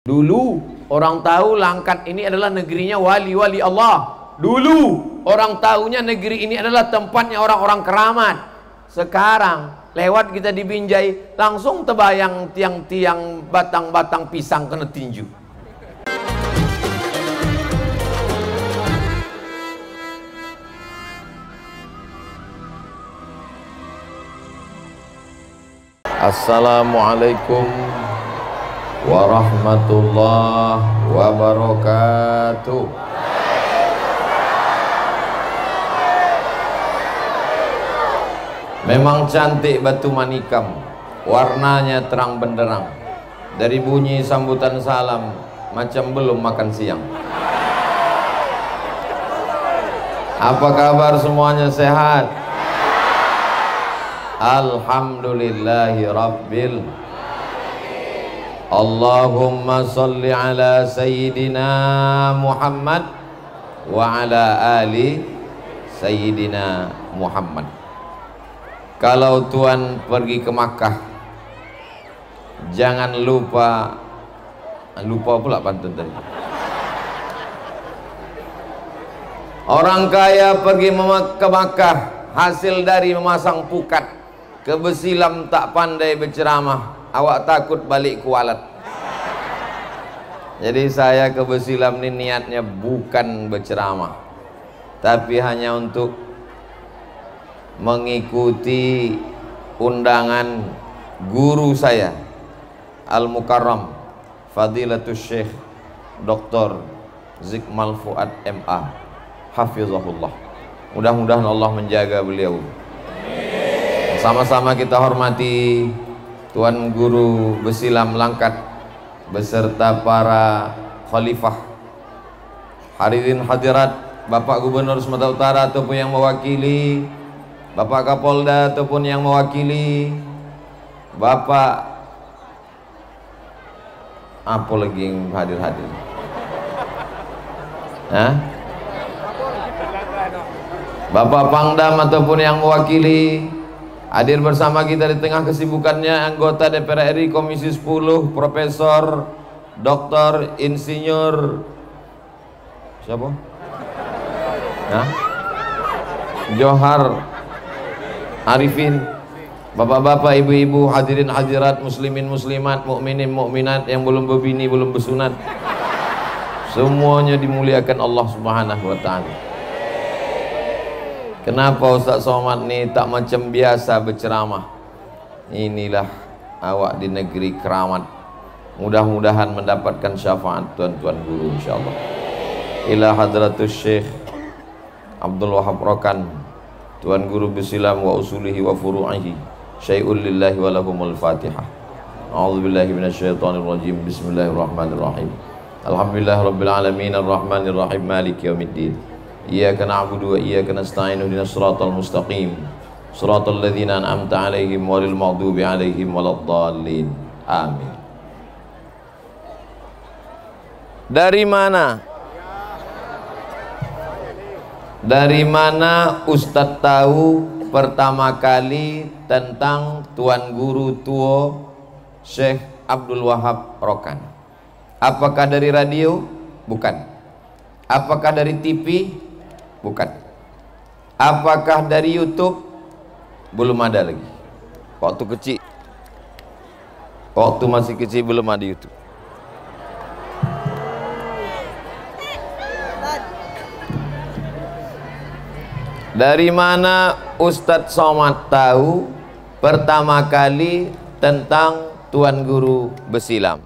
Dulu orang tahu Langkat ini adalah negerinya wali-wali Allah. Dulu orang tahunya negeri ini adalah tempatnya orang-orang keramat. Sekarang lewat kita di Binjai, langsung terbayang tiang-tiang batang-batang pisang kena tinju. Assalamualaikum warahmatullahi wabarakatuh. Memang cantik Batu Manikam, warnanya terang benderang. Dari bunyi sambutan salam macam belum makan siang. Apa kabar semuanya, sehat? Alhamdulillahi Rabbil. Allahumma salli ala Sayyidina Muhammad wa ala ali Sayyidina Muhammad. Kalau Tuhan pergi ke Makkah, jangan lupa pula pantun tadi. Orang kaya pergi ke Makkah hasil dari memasang pukat. Kebesilam tak pandai berceramah, awak takut balik kualat. Jadi saya ke Besilam ini niatnya bukan berceramah, tapi hanya untuk mengikuti undangan guru saya Al-Mukarram Fadilatul Syekh Dr. Zikmal Fuad MA Hafizahullah. Mudah-mudahan Allah menjaga beliau. Sama-sama kita hormati Tuan Guru Besilam Langkat beserta para khalifah, hadirin hadirat, Bapak Gubernur Sumatera Utara ataupun yang mewakili, Bapak Kapolda ataupun yang mewakili, Bapak apa lagi yang hadir-hadir? Bapak Pangdam ataupun yang mewakili, hadir bersama kita di tengah kesibukannya anggota DPR RI Komisi 10 Profesor Dr. Insinyur siapa? Johar Arifin, bapak-bapak, ibu-ibu, hadirin hadirat, muslimin muslimat, mukminin mukminat yang belum berbini belum bersunat, semuanya dimuliakan Allah Subhanahu wa taala. Kenapa Ustaz Somad ni tak macam biasa berceramah? Inilah awak di negeri keramat. Mudah-mudahan mendapatkan syafaat tuan-tuan guru insyaallah. Ila hadratus Syekh Abdul Wahab Rokan, Tuan Guru Besilam wa usulihi wa furu'ihi, syai'ul lillahi wa lahumul Fatihah. A'udzubillahi minasyaitonir rajim. Bismillahirrahmanirrahim. Alhamdulillahirabbil alamin arrahmanir rahim maliki yaumiddin. Iyyaka na'budu wa iyyaka nasta'in ihdinas siratal mustaqim siratal ladzina an'amta 'alaihim ghairil maghdubi 'alaihim waladdallin. Amin. Dari mana Ustadz tahu pertama kali tentang Tuan Guru tua Syekh Abdul Wahab Rokan? Apakah dari radio? Bukan. Apakah dari TV? Bukan. Apakah dari YouTube? Belum ada lagi. Waktu masih kecil belum ada YouTube. Dari mana Ustadz Somad tahu pertama kali tentang Tuan Guru Besilam?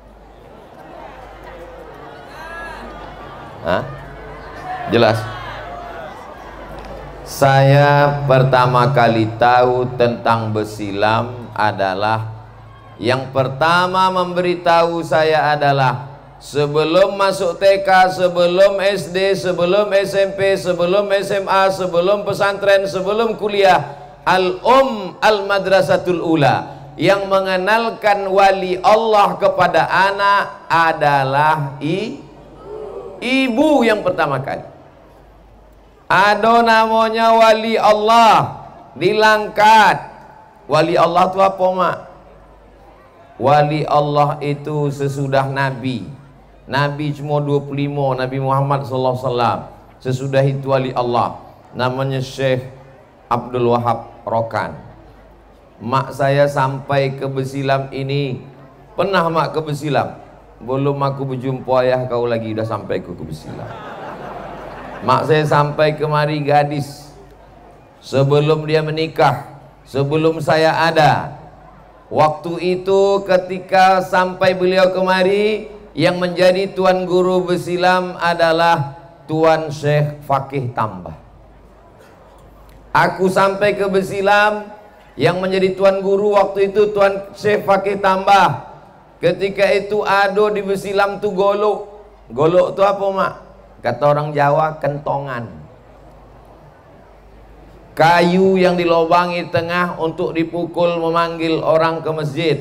Jelas. Saya pertama kali tahu tentang Besilam adalah, yang pertama memberitahu saya adalah sebelum masuk TK, sebelum SD, sebelum SMP, sebelum SMA, sebelum pesantren, sebelum kuliah, Al-Madrasatul Ula, yang mengenalkan wali Allah kepada anak adalah ibu yang pertama kali. Ada namanya wali Allah di Langkat. Wali Allah itu apa, Mak? Wali Allah itu sesudah Nabi Nabi cuma 25, Nabi Muhammad SAW. Sesudah itu wali Allah, namanya Syekh Abdul Wahab Rokan. Mak saya sampai ke Besilam ini, pernah mak ke Besilam? Belum aku berjumpa ayah kau lagi, udah sampai ke Besilam. Mak saya sampai kemari gadis, sebelum dia menikah, sebelum saya ada. Waktu itu ketika sampai beliau kemari, yang menjadi tuan guru Besilam adalah Tuan Syekh Fakih Tambah. Aku sampai ke Besilam, yang menjadi tuan guru waktu itu Tuan Syekh Fakih Tambah. Ketika itu ado di Besilam tuh golok. Golok itu apa mak? Kata orang Jawa, kentongan. Kayu yang dilobangi tengah untuk dipukul memanggil orang ke masjid.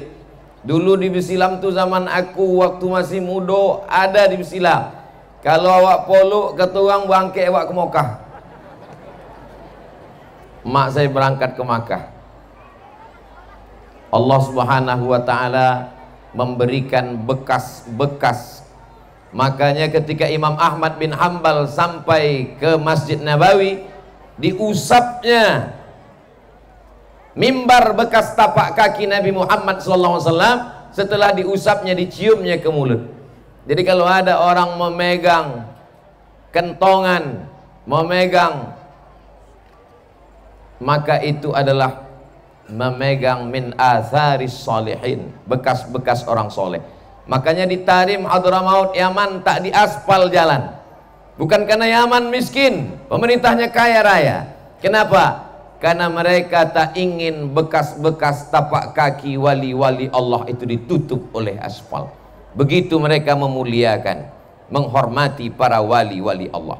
Dulu di Besilam tuh zaman aku waktu masih muda ada di Besilam. Kalau awak poluk kata orang bangkit awak ke Mekah. Mak saya berangkat ke Makkah. Allah Subhanahu wa taala memberikan bekas-bekas. Makanya ketika Imam Ahmad bin Hanbal sampai ke Masjid Nabawi, diusapnya mimbar bekas tapak kaki Nabi Muhammad SAW. Setelah diusapnya, diciumnya ke mulut. Jadi kalau ada orang memegang kentongan, memegang, maka itu adalah memegang min atharis salihin, bekas-bekas orang soleh. Makanya di Tarim Hadramaut Yaman tak diaspal jalan, bukan karena Yaman miskin, pemerintahnya kaya raya. Kenapa? Karena mereka tak ingin bekas-bekas tapak kaki wali-wali Allah itu ditutup oleh aspal. Begitu mereka memuliakan, menghormati para wali-wali Allah.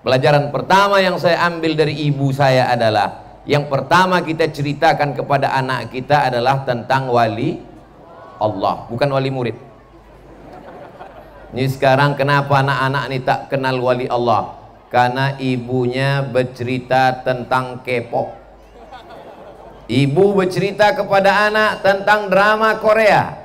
Pelajaran pertama yang saya ambil dari ibu saya adalah, yang pertama kita ceritakan kepada anak kita adalah tentang wali Allah, bukan wali murid. Ini sekarang kenapa anak-anak ini tak kenal wali Allah? Karena ibunya bercerita tentang K-pop. Ibu bercerita kepada anak tentang drama Korea.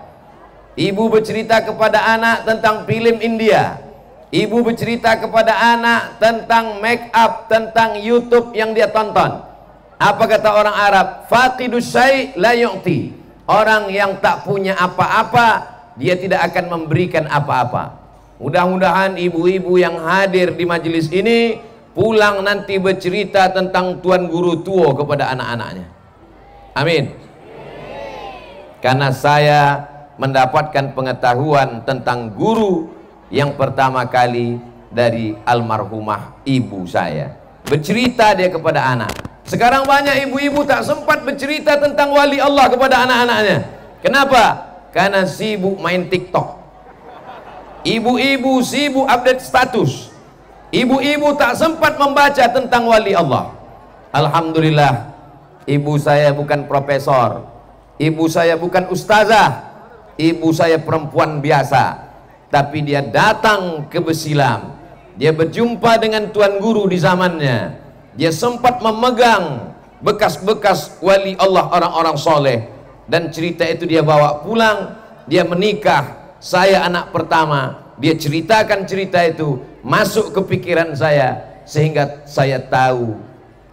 Ibu bercerita kepada anak tentang film India. Ibu bercerita kepada anak tentang make up, tentang YouTube yang dia tonton. Apa kata orang Arab? Faqidus syai' la yu'ti. Orang yang tak punya apa-apa, dia tidak akan memberikan apa-apa. Mudah-mudahan ibu-ibu yang hadir di majelis ini pulang nanti bercerita tentang tuan guru tua kepada anak-anaknya. Amin. Karena saya mendapatkan pengetahuan tentang guru yang pertama kali dari almarhumah ibu saya. Bercerita dia kepada anak. Sekarang banyak ibu-ibu tak sempat bercerita tentang wali Allah kepada anak-anaknya. Kenapa? Karena sibuk main TikTok. Ibu-ibu sibuk update status. Ibu-ibu tak sempat membaca tentang wali Allah. Alhamdulillah, ibu saya bukan profesor, ibu saya bukan ustazah, ibu saya perempuan biasa, tapi dia datang ke Besilam. Dia berjumpa dengan tuan guru di zamannya. Dia sempat memegang bekas-bekas wali Allah, orang-orang soleh, dan cerita itu dia bawa pulang. Dia menikah, saya anak pertama. Dia ceritakan cerita itu, masuk ke pikiran saya, sehingga saya tahu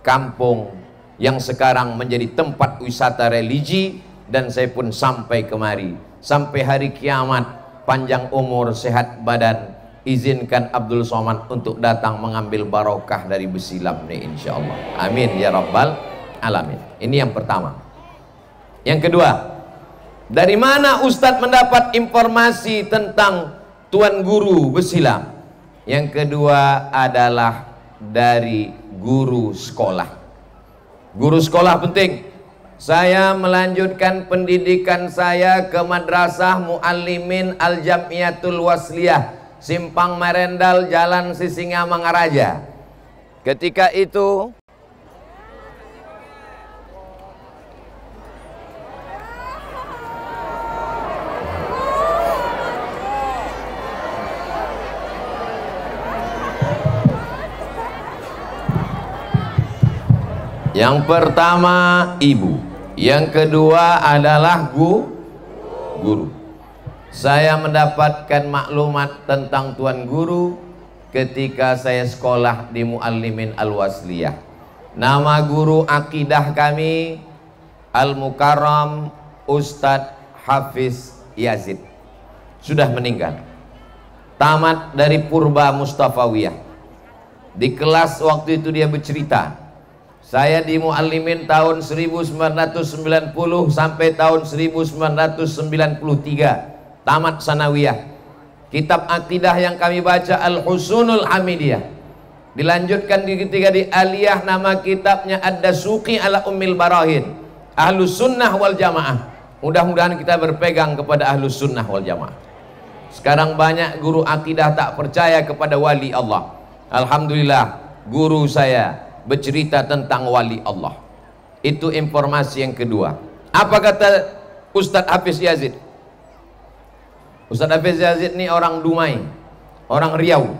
kampung yang sekarang menjadi tempat wisata religi. Dan saya pun sampai kemari, sampai hari kiamat, panjang umur, sehat badan, izinkan Abdul Somad untuk datang mengambil barokah dari Besilam nih, insya Allah. Amin ya rabbal alamin. Ini yang pertama. Yang kedua, dari mana Ustadz mendapat informasi tentang tuan guru Besilam? Yang kedua adalah dari guru sekolah. Guru sekolah penting. Saya melanjutkan pendidikan saya ke Madrasah Muallimin Al-Jamiatul Wasliyah, Simpang Marendal, Jalan Sisinga, Mangaraja. Ketika itu yang pertama ibu, yang kedua adalah guru. Saya mendapatkan maklumat tentang Tuan Guru ketika saya sekolah di Muallimin Al-Wasliyah. Nama guru akidah kami Al-Mukarram Ustadz Hafiz Yazid, sudah meninggal. Tamat dari Purba Mustafawiyah. Di kelas waktu itu dia bercerita, saya di Muallimin tahun 1990 sampai tahun 1993 tamat sanawiyah. Kitab akidah yang kami baca Al-Husunul Hamidiyah. Dilanjutkan ketika di Aliyah, nama kitabnya Ad-Dasuqi ala Ummil Barahin. Ahlus Sunnah wal Jamaah. Mudah-mudahan kita berpegang kepada Ahlus Sunnah wal Jamaah. Sekarang banyak guru akidah tak percaya kepada wali Allah. Alhamdulillah, guru saya bercerita tentang wali Allah. Itu informasi yang kedua. Apa kata Ustadz Hafiz Yazid? Ustadz Hafiz Yazid ini orang Dumai, orang Riau.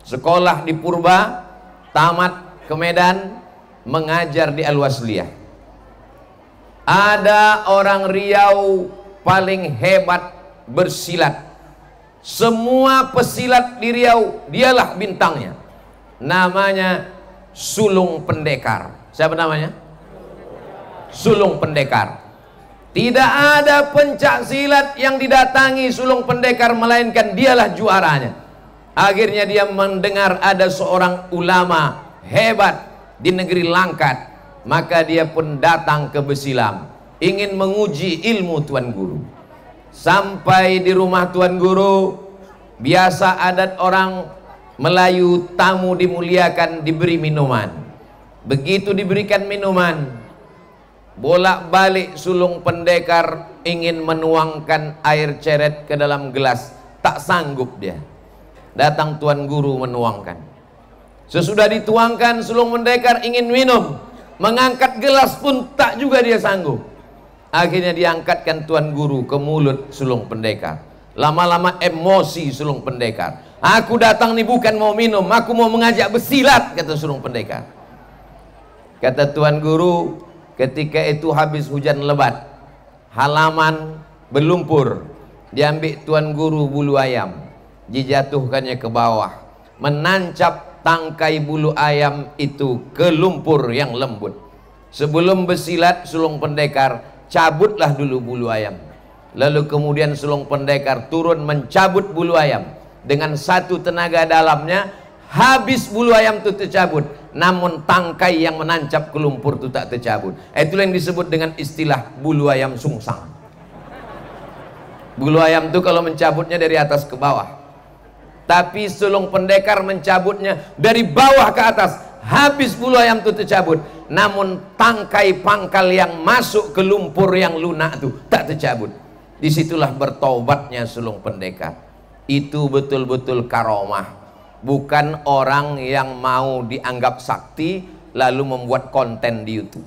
Sekolah di Purba, tamat ke Medan, mengajar di Al-Wasliyah. Ada orang Riau paling hebat bersilat. Semua pesilat di Riau, dialah bintangnya. Namanya Sulung Pendekar. Siapa namanya? Sulung Pendekar. Tidak ada pencak silat yang didatangi Sulung Pendekar melainkan dialah juaranya. Akhirnya dia mendengar ada seorang ulama hebat di negeri Langkat, maka dia pun datang ke Besilam ingin menguji ilmu Tuan Guru. Sampai di rumah Tuan Guru, biasa adat orang Melayu, tamu dimuliakan, diberi minuman. Begitu diberikan minuman, bolak-balik Sulung Pendekar ingin menuangkan air ceret ke dalam gelas, tak sanggup dia. Datang Tuan Guru menuangkan. Sesudah dituangkan, Sulung Pendekar ingin minum, mengangkat gelas pun tak juga dia sanggup. Akhirnya diangkatkan Tuan Guru ke mulut Sulung Pendekar. Lama-lama emosi Sulung Pendekar. Aku datang nih bukan mau minum, aku mau mengajak bersilat, kata Sulung Pendekar. Kata Tuan Guru, ketika itu habis hujan lebat, halaman berlumpur, diambil Tuan Guru bulu ayam, dijatuhkannya ke bawah, menancap tangkai bulu ayam itu ke lumpur yang lembut. Sebelum bersilat, Sulung Pendekar cabutlah dulu bulu ayam. Lalu kemudian Sulung Pendekar turun mencabut bulu ayam. Dengan satu tenaga dalamnya, habis bulu ayam itu tercabut, namun tangkai yang menancap ke lumpur itu tak tercabut. Itulah yang disebut dengan istilah bulu ayam sungsang. Bulu ayam itu kalau mencabutnya dari atas ke bawah, tapi Sulung Pendekar mencabutnya dari bawah ke atas. Habis bulu ayam itu tercabut, namun tangkai pangkal yang masuk ke lumpur yang lunak itu tak tercabut. Disitulah bertaubatnya Sulung Pendekar. Itu betul-betul karomah, bukan orang yang mau dianggap sakti lalu membuat konten di YouTube.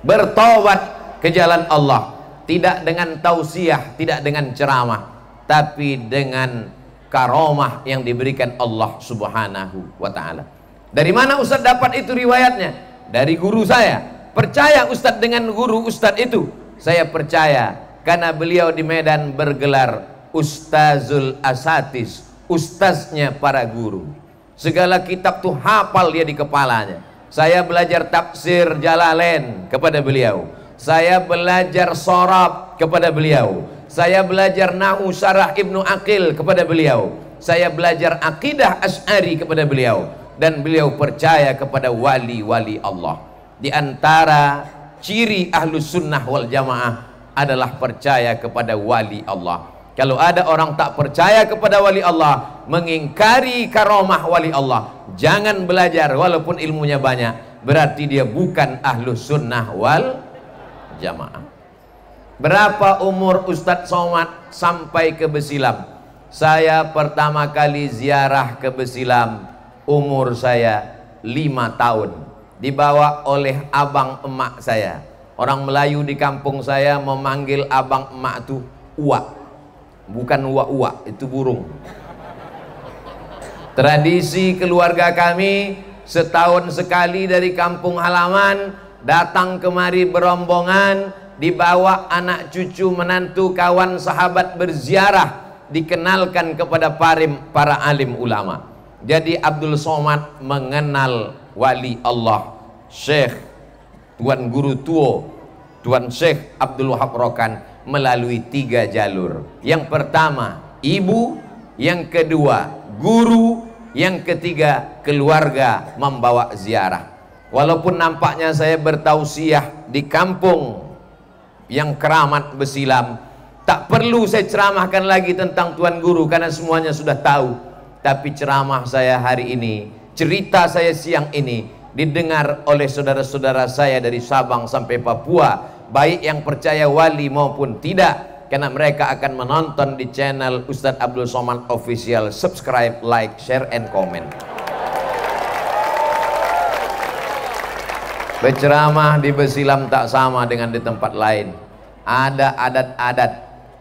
Bertaubat ke jalan Allah, tidak dengan tausiah, tidak dengan ceramah, tapi dengan karomah yang diberikan Allah Subhanahu wa ta'ala. Dari mana Ustadz dapat itu riwayatnya? Dari guru saya. Percaya Ustadz dengan guru Ustadz itu? Saya percaya, karena beliau di Medan bergelar Ustazul Asatis, ustaznya para guru. Segala kitab tuh hafal dia di kepalanya. Saya belajar tafsir Jalalain kepada beliau. Saya belajar sorab kepada beliau. Saya belajar Nahu Syarah Ibnu Aqil kepada beliau. Saya belajar akidah Asy'ari kepada beliau. Dan beliau percaya kepada wali-wali Allah. Di antara ciri Ahlus Sunnah wal Jamaah adalah percaya kepada wali Allah. Kalau ada orang tak percaya kepada wali Allah, mengingkari karomah wali Allah, jangan belajar walaupun ilmunya banyak, berarti dia bukan Ahlus Sunnah wal Jamaah. Berapa umur Ustadz Somad sampai ke Besilam? Saya pertama kali ziarah ke Besilam umur saya 5 tahun, dibawa oleh abang emak saya. Orang Melayu di kampung saya memanggil abang emak itu uak, bukan uak-uak, itu burung. Tradisi keluarga kami, setahun sekali dari kampung halaman datang kemari berombongan, dibawa anak cucu menantu kawan sahabat berziarah, dikenalkan kepada para alim ulama. Jadi Abdul Somad mengenal wali Allah Syekh Tuan Guru Tuo Tuan Syekh Abdul Wahab Rokan melalui 3 jalur. Yang pertama ibu, yang kedua guru, yang ketiga keluarga membawa ziarah. Walaupun nampaknya saya bertausiah di kampung yang keramat Besilam, tak perlu saya ceramahkan lagi tentang Tuan Guru karena semuanya sudah tahu. Tapi ceramah saya hari ini, cerita saya siang ini didengar oleh saudara-saudara saya dari Sabang sampai Papua, baik yang percaya wali maupun tidak, karena mereka akan menonton di channel Ustadz Abdul Somad Official. Subscribe, like, share, and comment. Berceramah di Besilam tak sama dengan di tempat lain. Ada adat-adat,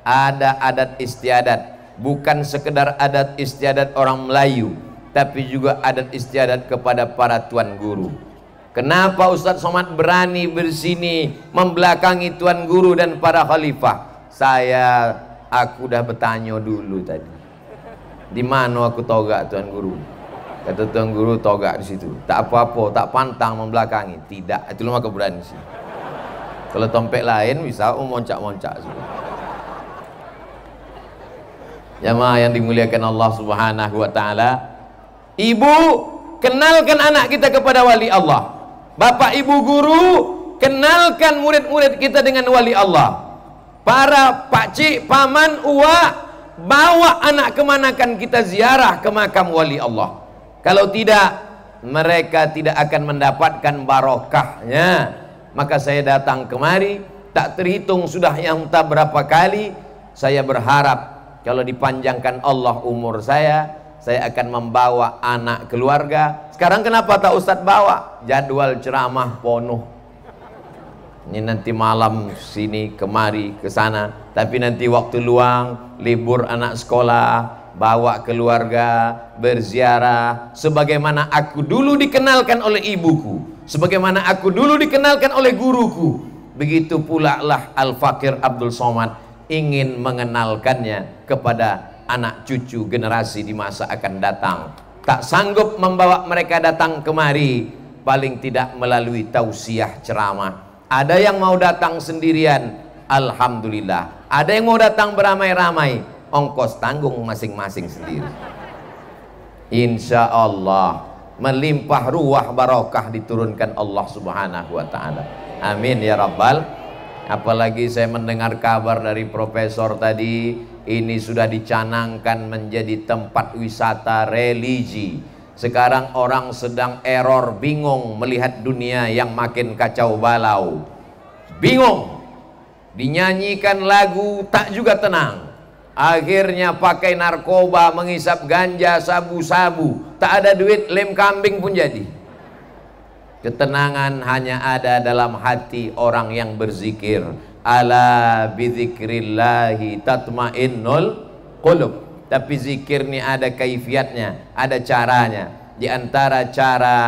ada adat istiadat. Bukan sekedar adat istiadat orang Melayu, tapi juga adat istiadat kepada para tuan guru. Kenapa Ustadz Somad berani bersini membelakangi tuan guru dan para khalifah? Aku udah bertanya dulu tadi. Di mana aku togak tuan guru? Kata tuan guru togak di situ. Tak apa-apa, tak pantang membelakangi. Tidak, itu maka berani sih. Kalau tompek lain bisa moncak-moncak sih. Jamaah yang dimuliakan Allah Subhanahu wa taala, ibu, kenalkan anak kita kepada wali Allah. Bapak ibu guru, kenalkan murid-murid kita dengan wali Allah. Para pakcik, paman, uak, bawa anak kemanakan kita ziarah ke makam wali Allah. Kalau tidak, mereka tidak akan mendapatkan barokahnya. Maka saya datang kemari, tak terhitung sudah yang tak berapa kali. Saya berharap kalau dipanjangkan Allah umur saya akan membawa anak keluarga. Sekarang kenapa tak Ustadz bawa? Jadwal ceramah penuh. Ini nanti malam sini, kemari, ke sana. Tapi nanti waktu luang, libur anak sekolah, bawa keluarga, berziarah. Sebagaimana aku dulu dikenalkan oleh ibuku, sebagaimana aku dulu dikenalkan oleh guruku, begitu pula lah Al-Fakir Abdul Somad ingin mengenalkannya kepada anak cucu generasi di masa akan datang. Tak sanggup membawa mereka datang kemari, paling tidak melalui tausiah ceramah. Ada yang mau datang sendirian, alhamdulillah. Ada yang mau datang beramai-ramai, ongkos tanggung masing-masing sendiri. Insya Allah melimpah ruah barokah diturunkan Allah Subhanahu wa taala. Amin ya rabbal. Apalagi saya mendengar kabar dari profesor tadi, ini sudah dicanangkan menjadi tempat wisata religi. Sekarang orang sedang error, bingung melihat dunia yang makin kacau balau. Bingung, dinyanyikan lagu tak juga tenang. Akhirnya pakai narkoba, menghisap ganja, sabu-sabu. Tak ada duit, lem kambing pun jadi. Ketenangan hanya ada dalam hati orang yang berzikir. Ala bidzikrillahi tatmainnul qulub. Tapi zikir ini ada kaifiatnya, ada caranya. Di antara cara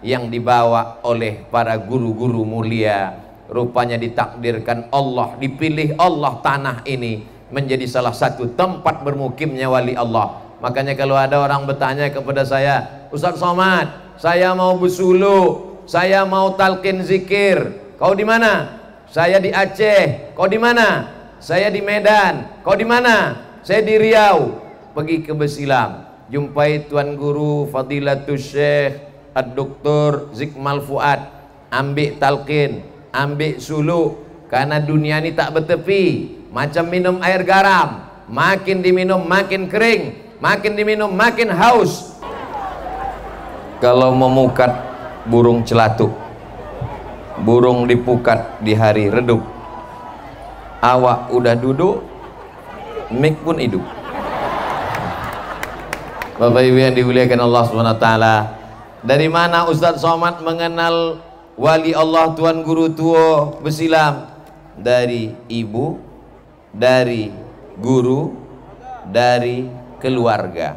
yang dibawa oleh para guru-guru mulia, rupanya ditakdirkan Allah, dipilih Allah tanah ini menjadi salah satu tempat bermukimnya wali Allah. Makanya kalau ada orang bertanya kepada saya, Ustadz Somad, saya mau bersulu, saya mau talqin zikir. Kau di mana? Saya di Aceh. Kau di mana? Saya di Medan. Kau di mana? Saya di Riau. Pergi ke Besilam, jumpai Tuan Guru Fadilatul Syekh Ad-Doktor Zikmal Fuad. Ambil talqin, ambil sulu. Karena dunia ini tak bertepi, macam minum air garam. Makin diminum makin kering, makin diminum makin haus. Kalau memukat burung celatuk, burung dipukat di hari redup, awak udah duduk, mik pun hidup. Bapak Ibu yang dimuliakan Allah SWT, dari mana Ustadz Somad mengenal wali Allah Tuan Guru Tuo Besilam? Dari ibu, dari guru, dari keluarga.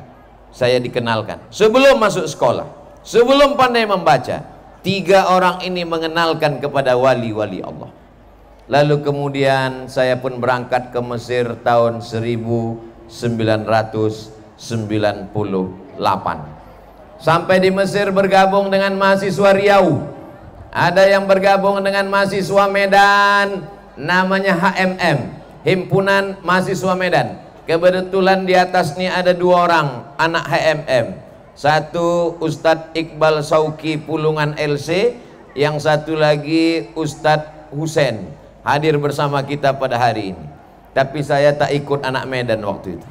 Saya dikenalkan sebelum masuk sekolah, sebelum pandai membaca. 3 orang ini mengenalkan kepada wali-wali Allah. Lalu kemudian saya pun berangkat ke Mesir tahun 1998. Sampai di Mesir bergabung dengan mahasiswa Riau. Ada yang bergabung dengan mahasiswa Medan, namanya HMM, Himpunan Mahasiswa Medan. Kebetulan di atas ini ada 2 orang anak HMM. Satu Ustadz Iqbal Sauki Pulungan LC, yang satu lagi Ustadz Husen, hadir bersama kita pada hari ini. Tapi saya tak ikut anak Medan waktu itu.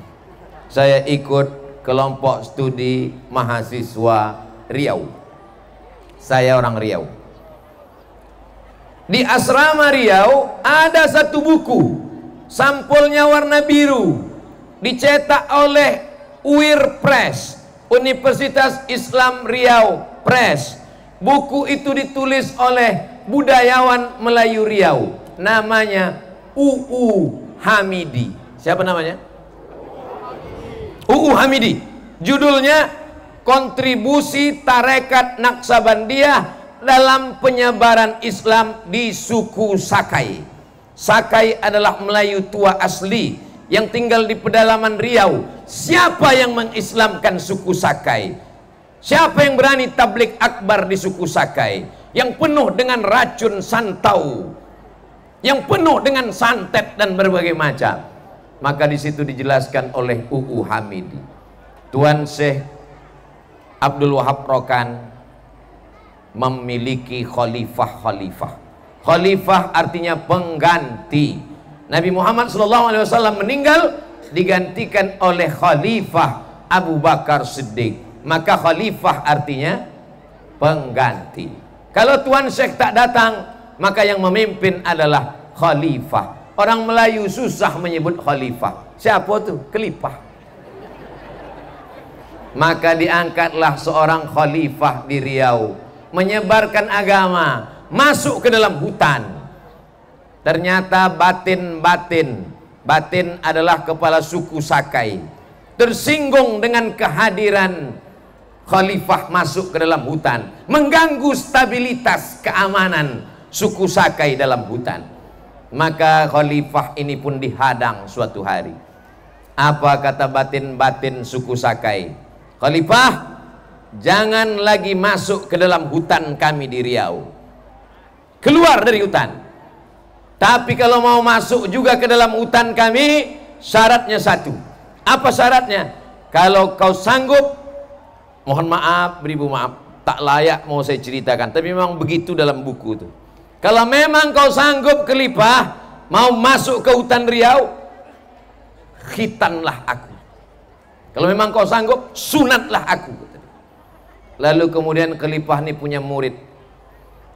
Saya ikut kelompok studi mahasiswa Riau. Saya orang Riau. Di asrama Riau ada satu buku, sampulnya warna biru, dicetak oleh UIR Press, Universitas Islam Riau Press. Buku itu ditulis oleh budayawan Melayu Riau, namanya UU Hamidi. Siapa namanya? UU Hamidi. Judulnya Kontribusi Tarekat Naksabandiyah dalam Penyebaran Islam di Suku Sakai. Sakai adalah Melayu tua asli yang tinggal di pedalaman Riau. Siapa yang mengislamkan suku Sakai? Siapa yang berani tablik akbar di suku Sakai, yang penuh dengan racun santau, yang penuh dengan santet dan berbagai macam? Maka di situ dijelaskan oleh UU Hamidi. Tuan Syekh Abdul Wahab Rokan memiliki khalifah-khalifah. Khalifah artinya pengganti. Nabi Muhammad SAW meninggal, digantikan oleh Khalifah Abu Bakar Siddiq. Maka khalifah artinya pengganti. Kalau Tuan Syekh tak datang, maka yang memimpin adalah khalifah. Orang Melayu susah menyebut khalifah. Siapa tuh? Kelipah. Maka diangkatlah seorang khalifah di Riau, menyebarkan agama, masuk ke dalam hutan. Ternyata batin adalah kepala suku Sakai, tersinggung dengan kehadiran khalifah masuk ke dalam hutan, mengganggu stabilitas keamanan suku Sakai dalam hutan. Maka khalifah ini pun dihadang suatu hari. Apa kata batin suku Sakai? Khalifah, jangan lagi masuk ke dalam hutan kami di Riau. Keluar dari hutan. Tapi kalau mau masuk juga ke dalam hutan kami, syaratnya satu. Apa syaratnya? Kalau kau sanggup, mohon maaf, beribu maaf, tak layak mau saya ceritakan, tapi memang begitu dalam buku itu. Kalau memang kau sanggup Khalifah mau masuk ke hutan Riau, khitanlah aku. Kalau memang kau sanggup, sunatlah aku. Lalu kemudian Khalifah ini punya murid.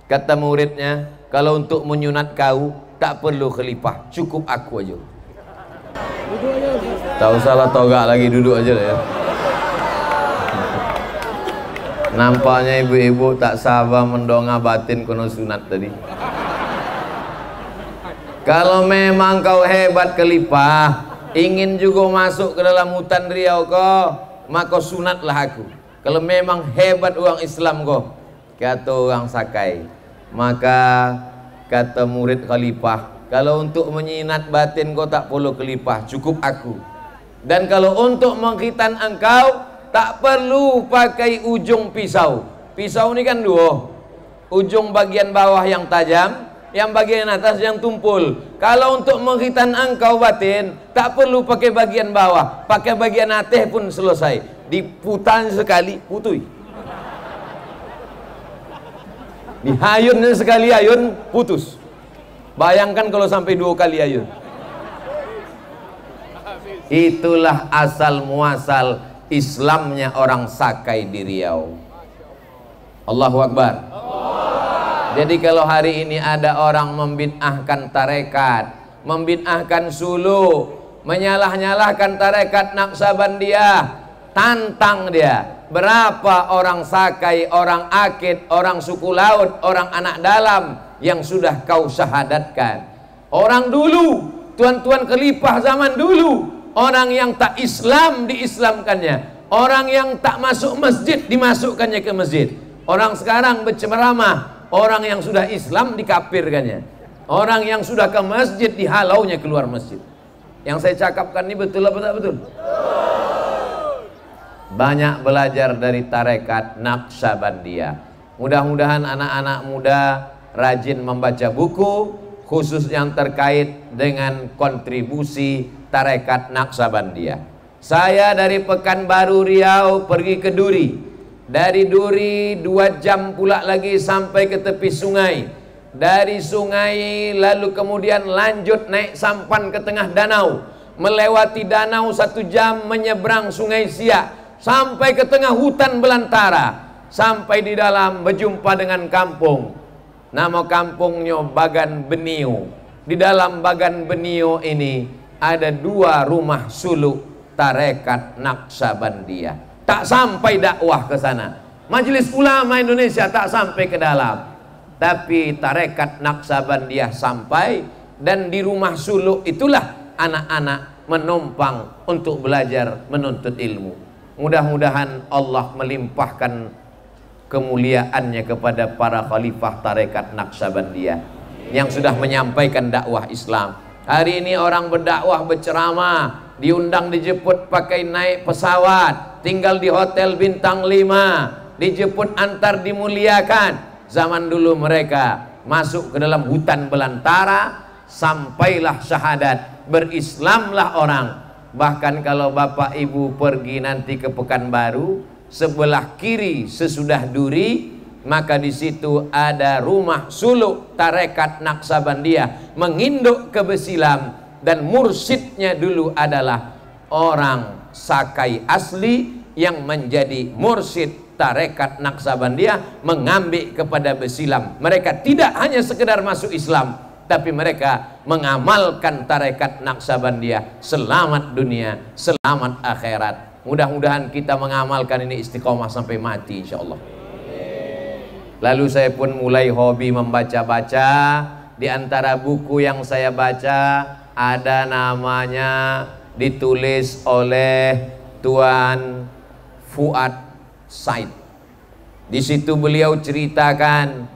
Kata muridnya, kalau untuk menyunat kau tak perlu Khalifah, cukup aku aja. Tak usahlah togak lagi, duduk aja lah ya. Nampaknya ibu-ibu tak sabar mendongak batin kono sunat tadi. Kalau memang kau hebat Khalifah, ingin juga masuk ke dalam hutan Riau kau, maka sunatlah aku. Kalau memang hebat orang Islam kau, kata orang Sakai. Maka kata murid Khalifah, kalau untuk menyinat batin kau tak perlu Khalifah, cukup aku. Dan kalau untuk mengkhitan engkau, tak perlu pakai ujung pisau. Pisau ini kan dua, ujung bagian bawah yang tajam, yang bagian atas yang tumpul. Kalau untuk mengkhitan engkau batin, tak perlu pakai bagian bawah, pakai bagian atas pun selesai. Diputar sekali, putui. Dihayun sekali ayun, putus. Bayangkan kalau sampai 2 kali ayun. Itulah asal muasal Islamnya orang Sakai di Riau. Allahu Akbar. Jadi kalau hari ini ada orang membid'ahkan tarekat, membid'ahkan sulu, menyalah-nyalahkan tarekat Naksabandiyah, tantang dia. Berapa orang Sakai, orang Akid, orang suku laut, orang anak dalam yang sudah kau syahadatkan? Orang dulu, tuan-tuan Khalifah zaman dulu, orang yang tak Islam diislamkannya, orang yang tak masuk masjid dimasukkannya ke masjid. Orang sekarang berceramah, orang yang sudah Islam dikafirkannya. Orang yang sudah ke masjid dihalaunya keluar masjid. Yang saya cakapkan ini betul apa tak betul? Banyak belajar dari tarekat Naqsabandiyah. Mudah-mudahan anak-anak muda rajin membaca buku khusus yang terkait dengan kontribusi tarekat Naqsabandiyah. Saya dari Pekanbaru Riau pergi ke Duri. Dari Duri 2 jam pula lagi sampai ke tepi sungai. Dari sungai lalu kemudian lanjut naik sampan ke tengah danau. Melewati danau 1 jam menyeberang sungai Siak. Sampai ke tengah hutan belantara. Sampai di dalam berjumpa dengan kampung. Nama kampungnya Bagan Benio. Di dalam Bagan Benio ini ada 2 rumah suluk tarekat Naqsabandiyah. Tak sampai dakwah ke sana. Majelis Ulama Indonesia tak sampai ke dalam. Tapi tarekat Naqsabandiyah sampai. Dan di rumah suluk itulah anak-anak menumpang untuk belajar menuntut ilmu. Mudah-mudahan Allah melimpahkan kemuliaannya kepada para khalifah tarekat Naqsabandiyah yang sudah menyampaikan dakwah Islam. Hari ini orang berdakwah, berceramah, diundang dijemput pakai naik pesawat, tinggal di hotel bintang 5, dijemput antar dimuliakan. Zaman dulu mereka masuk ke dalam hutan belantara, sampailah syahadat, berislamlah orang. Bahkan kalau bapak ibu pergi nanti ke Pekanbaru, sebelah kiri sesudah Duri, maka di situ ada rumah suluk tarekat Naqsabandiyah menginduk ke Besilam, dan mursyidnya dulu adalah orang Sakai asli yang menjadi mursyid tarekat Naqsabandiyah mengambil kepada Besilam. Mereka tidak hanya sekedar masuk Islam, tapi mereka mengamalkan tarekat Naqsabandiyah. Selamat dunia, selamat akhirat. Mudah-mudahan kita mengamalkan ini istiqomah sampai mati insyaallah. Lalu saya pun mulai hobi membaca-baca. Di antara buku yang saya baca ada namanya ditulis oleh Tuan Fuad Said. Di situ beliau ceritakan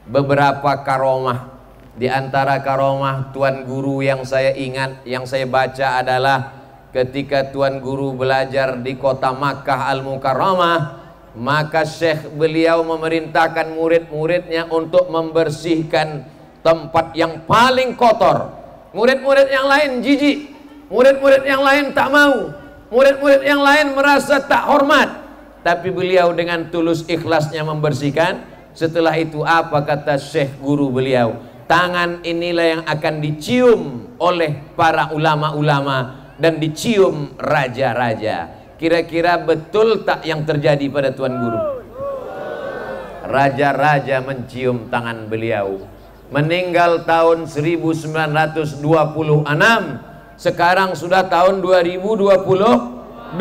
beberapa karomah. Di antara karomah Tuan Guru yang saya ingat, yang saya baca adalah ketika Tuan Guru belajar di kota Makkah Al-Mukarramah, maka Syekh beliau memerintahkan murid-muridnya untuk membersihkan tempat yang paling kotor. Murid-murid yang lain jijik, murid-murid yang lain tak mau, murid-murid yang lain merasa tak hormat, tapi beliau dengan tulus ikhlasnya membersihkan. Setelah itu apa kata Syekh Guru beliau? Tangan inilah yang akan dicium oleh para ulama-ulama dan dicium raja-raja. Kira-kira betul tak yang terjadi pada Tuan Guru? Raja-raja mencium tangan beliau. Meninggal tahun 1926. Sekarang sudah tahun 2022.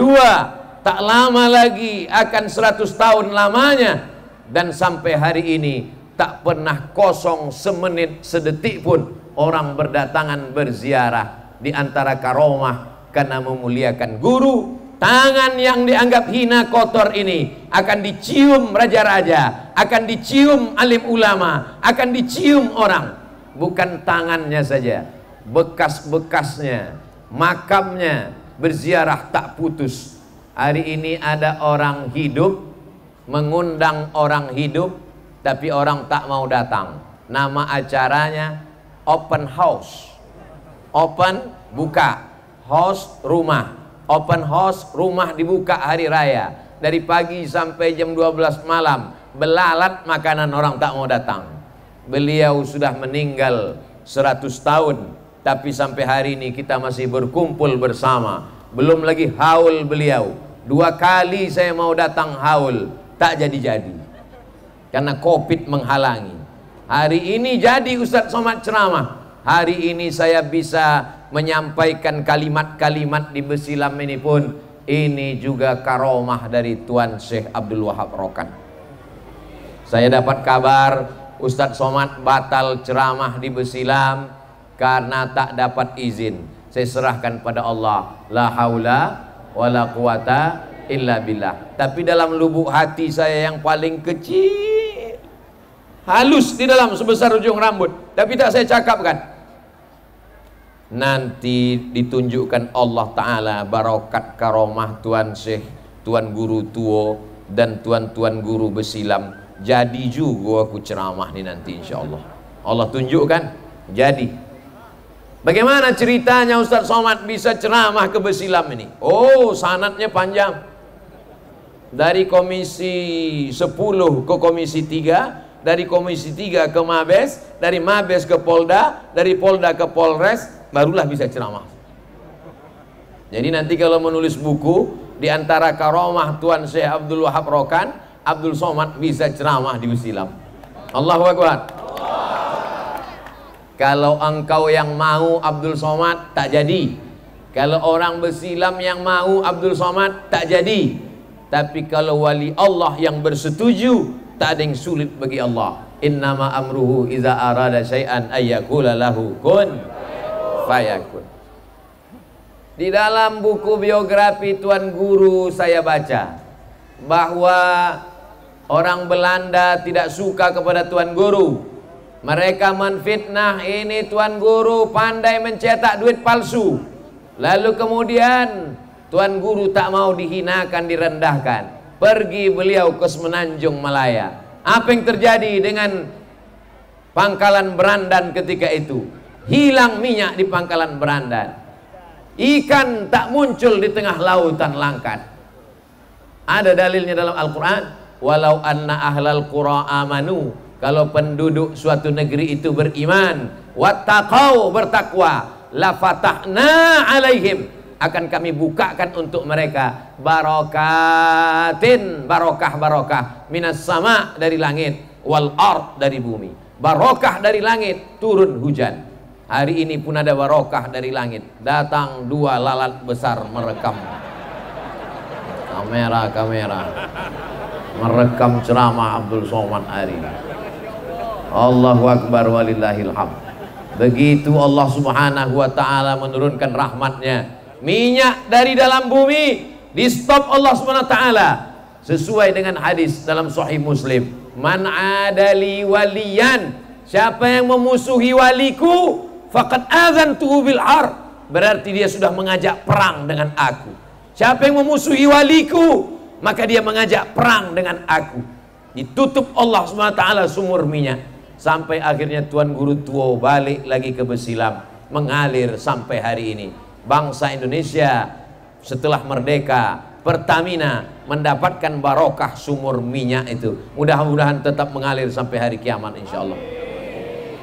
Tak lama lagi akan 100 tahun lamanya. Dan sampai hari ini tak pernah kosong semenit sedetik pun orang berdatangan berziarah. Di antara karomah karena memuliakan guru, tangan yang dianggap hina kotor ini akan dicium raja-raja, akan dicium alim ulama, akan dicium orang. Bukan tangannya saja, bekas-bekasnya, makamnya berziarah tak putus. Hari ini ada orang hidup mengundang orang hidup, tapi orang tak mau datang. Nama acaranya open house. Open, buka. House, rumah. Open house, rumah dibuka hari raya. Dari pagi sampai jam 12 malam. Belalat makanan, orang tak mau datang. Beliau sudah meninggal 100 tahun. Tapi sampai hari ini kita masih berkumpul bersama. Belum lagi haul beliau. 2 kali saya mau datang haul, tak jadi-jadi. Karena Covid menghalangi. Hari ini jadi Ustadz Somad ceramah. Hari ini saya bisa menyampaikan kalimat-kalimat di Besilam ini pun. Ini juga karomah dari Tuan Syekh Abdul Wahab Rokan. Saya dapat kabar Ustadz Somad batal ceramah di Besilam karena tak dapat izin. Saya serahkan pada Allah. La haula wala quwata illa billah. Tapi dalam lubuk hati saya yang paling kecil, halus di dalam sebesar ujung rambut, tapi tak saya cakapkan. Nanti ditunjukkan Allah Ta'ala barokat karomah Tuan Syekh, Tuan Guru Tua dan tuan-tuan guru besilam. Jadi juga aku ceramah nih nanti insya Allah. Allah tunjukkan jadi. Bagaimana ceritanya Ustaz Somad bisa ceramah ke besilam ini? Oh, sanadnya panjang. Dari komisi 10 ke komisi 3, dari komisi 3 ke Mabes, dari Mabes ke Polda, dari Polda ke Polres, barulah bisa ceramah. Jadi nanti kalau menulis buku, di antara karomah Tuan Syekh Abdul Wahab Rokan, Abdul Somad bisa ceramah di besilam. Allahu Akbar. Kalau engkau yang mau Abdul Somad, tak jadi. Kalau orang besilam yang mau Abdul Somad, tak jadi. Tapi kalau wali Allah yang bersetuju, tak ada yang sulit bagi Allah. Innama amruhu iza arada syai'an ayyakula lahu kun fayakun. Di dalam buku biografi Tuan Guru saya baca bahwa orang Belanda tidak suka kepada Tuan Guru. Mereka menfitnah ini Tuan Guru pandai mencetak duit palsu. Lalu kemudian Tuan Guru tak mau dihinakan, direndahkan. Pergi beliau ke Semenanjung Malaya. Apa yang terjadi dengan Pangkalan Berandan ketika itu? Hilang minyak di Pangkalan Berandan. Ikan tak muncul di tengah lautan Langkat. Ada dalilnya dalam Al-Quran. Walau anna ahlal qura amanu, kalau penduduk suatu negeri itu beriman, wattaqau, bertakwa, la fatahna alaihim, akan kami bukakan untuk mereka barokatin, barokah minas sama, dari langit, wal ard, dari bumi. Barokah dari langit, turun hujan. Hari ini pun ada barokah dari langit, datang 2 lalat besar merekam. Kamera merekam ceramah Abdul Somad hari ini. Allahu Akbar walillahil hamd. Begitu Allah Subhanahu wa ta'ala menurunkan rahmatnya, minyak dari dalam bumi di stop Allah Subhanahu wa ta'ala, sesuai dengan hadis dalam Sahih Muslim. Man adali waliyan, siapa yang memusuhi waliku, faqad adzantuhu bil har, berarti dia sudah mengajak perang dengan aku. Siapa yang memusuhi waliku, maka dia mengajak perang dengan aku. Ditutup Allah SWT sumur minyak. Sampai akhirnya Tuan Guru Tua balik lagi ke besilam, mengalir sampai hari ini. Bangsa Indonesia setelah merdeka, Pertamina mendapatkan barokah sumur minyak itu. Mudah-mudahan tetap mengalir sampai hari kiamat insya Allah.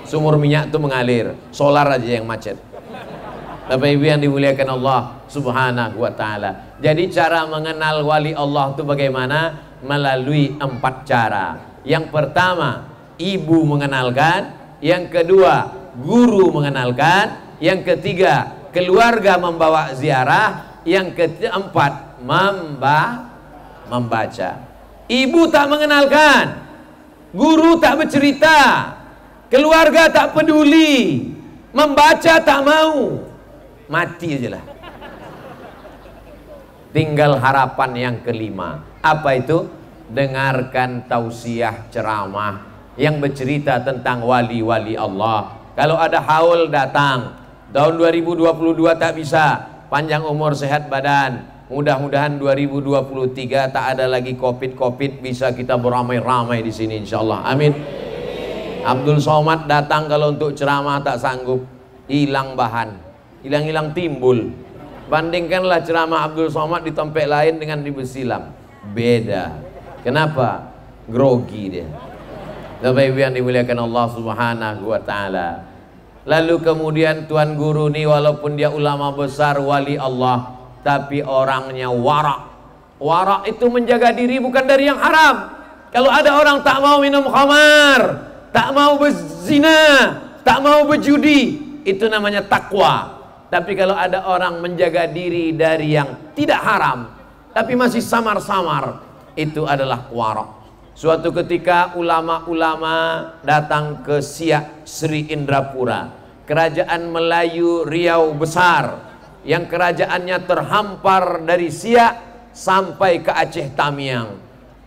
Sumur minyak itu mengalir, solar aja yang macet. Bapak Ibu yang dimuliakan Allah Subhanahu wa ta'ala. Jadi cara mengenal wali Allah itu bagaimana? Melalui 4 cara. Yang pertama, ibu mengenalkan. Yang kedua, guru mengenalkan. Yang ketiga, keluarga membawa ziarah. Yang keempat, membaca. Ibu tak mengenalkan, guru tak bercerita, keluarga tak peduli, membaca tak mau, mati aja lah. Tinggal harapan yang kelima. Apa itu? Dengarkan tausiah ceramah yang bercerita tentang wali-wali Allah. Kalau ada haul datang. Tahun 2022 tak bisa, panjang umur sehat badan. Mudah-mudahan 2023 tak ada lagi covid, bisa kita beramai-ramai di sini insyaallah. Amin. Abdul Somad datang kalau untuk ceramah tak sanggup, hilang bahan, hilang timbul. Bandingkanlah ceramah Abdul Somad di tempat lain dengan di besilam, beda. Kenapa? Grogi dia. Bapak Ibu yang dimuliakan Allah Subhanahu wa ta'ala. Lalu kemudian Tuan Guru ini walaupun dia ulama besar, wali Allah, tapi orangnya warak. Warak itu menjaga diri bukan dari yang haram. Kalau ada orang tak mau minum khamar, tak mau berzina, tak mau berjudi, itu namanya takwa. Tapi kalau ada orang menjaga diri dari yang tidak haram, tapi masih samar-samar, itu adalah warak. Suatu ketika ulama-ulama datang ke Siak Sri Indrapura, kerajaan Melayu Riau besar, yang kerajaannya terhampar dari Siak sampai ke Aceh Tamiang.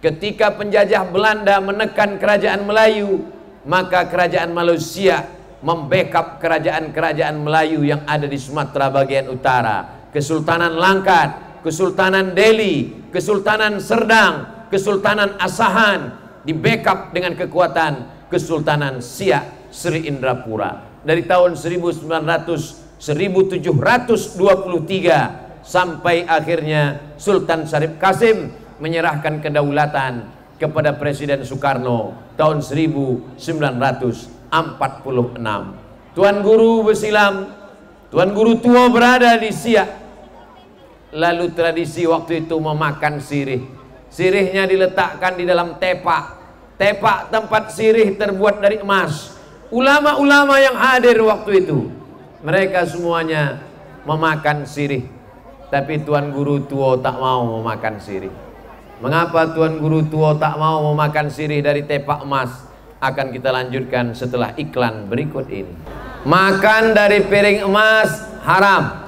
Ketika penjajah Belanda menekan kerajaan Melayu, maka kerajaan Malaysia membackup kerajaan-kerajaan Melayu yang ada di Sumatera bagian utara. Kesultanan Langkat, Kesultanan Delhi, Kesultanan Serdang, Kesultanan Asahan, di backup dengan kekuatan Kesultanan Siak Sri Indrapura. Dari tahun 1723 sampai akhirnya Sultan Syarif Qasim menyerahkan kedaulatan kepada Presiden Soekarno tahun 1946. Tuan Guru bersilam, Tuan Guru tua berada di Siak. Lalu tradisi waktu itu memakan sirih. Sirihnya diletakkan di dalam tepak. Tepak tempat sirih terbuat dari emas. Ulama-ulama yang hadir waktu itu, mereka semuanya memakan sirih. Tapi Tuan Guru tua tak mau memakan sirih. Mengapa Tuan Guru tua tak mau memakan sirih dari tepak emas? Akan kita lanjutkan setelah iklan berikut ini. Makan dari piring emas haram.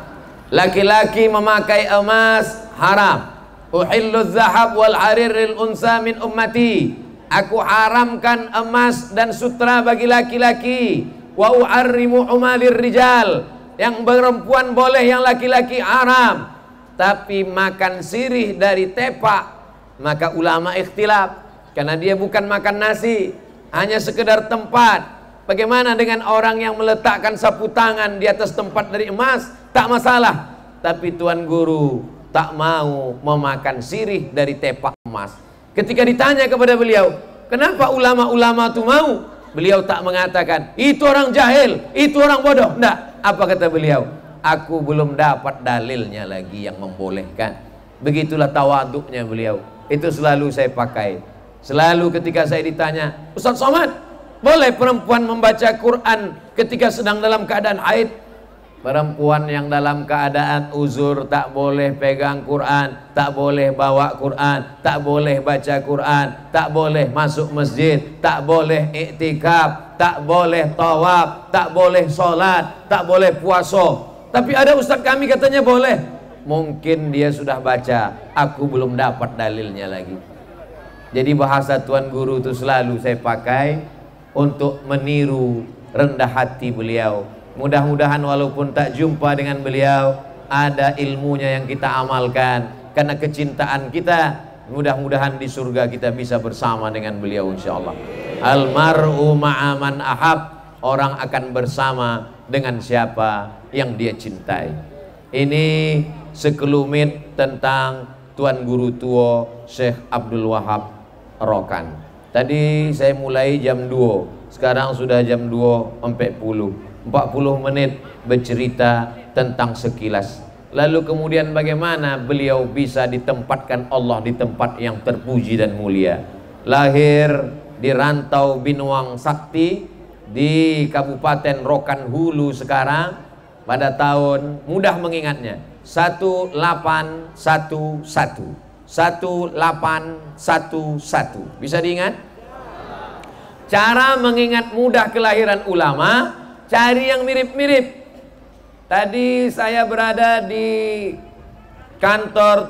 Laki-laki memakai emas haram. Uhillu zahab wal harir lil unsa min ummati. Aku haramkan emas dan sutra bagi laki-laki. Wa u'arrimu umalir rijal. Yang perempuan boleh, yang laki-laki haram. Tapi makan sirih dari tepak, maka ulama ikhtilaf, karena dia bukan makan nasi, hanya sekedar tempat. Bagaimana dengan orang yang meletakkan sapu tangan di atas tempat dari emas? Tak masalah. Tapi Tuan Guru tak mau memakan sirih dari tepak emas. Ketika ditanya kepada beliau, kenapa ulama-ulama itu mau? Beliau tak mengatakan, itu orang jahil, itu orang bodoh. Tidak. Apa kata beliau? Aku belum dapat dalilnya lagi yang membolehkan. Begitulah tawaduknya beliau. Itu selalu saya pakai. Selalu ketika saya ditanya, Ustaz Somad, boleh perempuan membaca Quran ketika sedang dalam keadaan haid? Perempuan yang dalam keadaan uzur tak boleh pegang Quran, tak boleh bawa Quran, tak boleh baca Quran, tak boleh masuk masjid, tak boleh iktikaf, tak boleh tawaf, tak boleh sholat, tak boleh puasa. Tapi ada ustaz kami katanya boleh. Mungkin dia sudah baca, aku belum dapat dalilnya lagi. Jadi bahasa Tuan Guru itu selalu saya pakai untuk meniru rendah hati beliau. Mudah-mudahan walaupun tak jumpa dengan beliau, ada ilmunya yang kita amalkan. Karena kecintaan kita, mudah-mudahan di surga kita bisa bersama dengan beliau insyaallah. Almar'u ma'aman ahab. Orang akan bersama dengan siapa yang dia cintai. Ini sekelumit tentang Tuan Guru tua Syekh Abdul Wahab Rokan. Tadi saya mulai jam 2, sekarang sudah jam 2.40. 40 menit bercerita tentang sekilas. Lalu kemudian bagaimana beliau bisa ditempatkan Allah di tempat yang terpuji dan mulia. Lahir di Rantau Binuang Sakti di Kabupaten Rokan Hulu sekarang pada tahun, mudah mengingatnya, 1811. 1811. Bisa diingat? Cara mengingat mudah kelahiran ulama, cari yang mirip-mirip. Tadi saya berada di kantor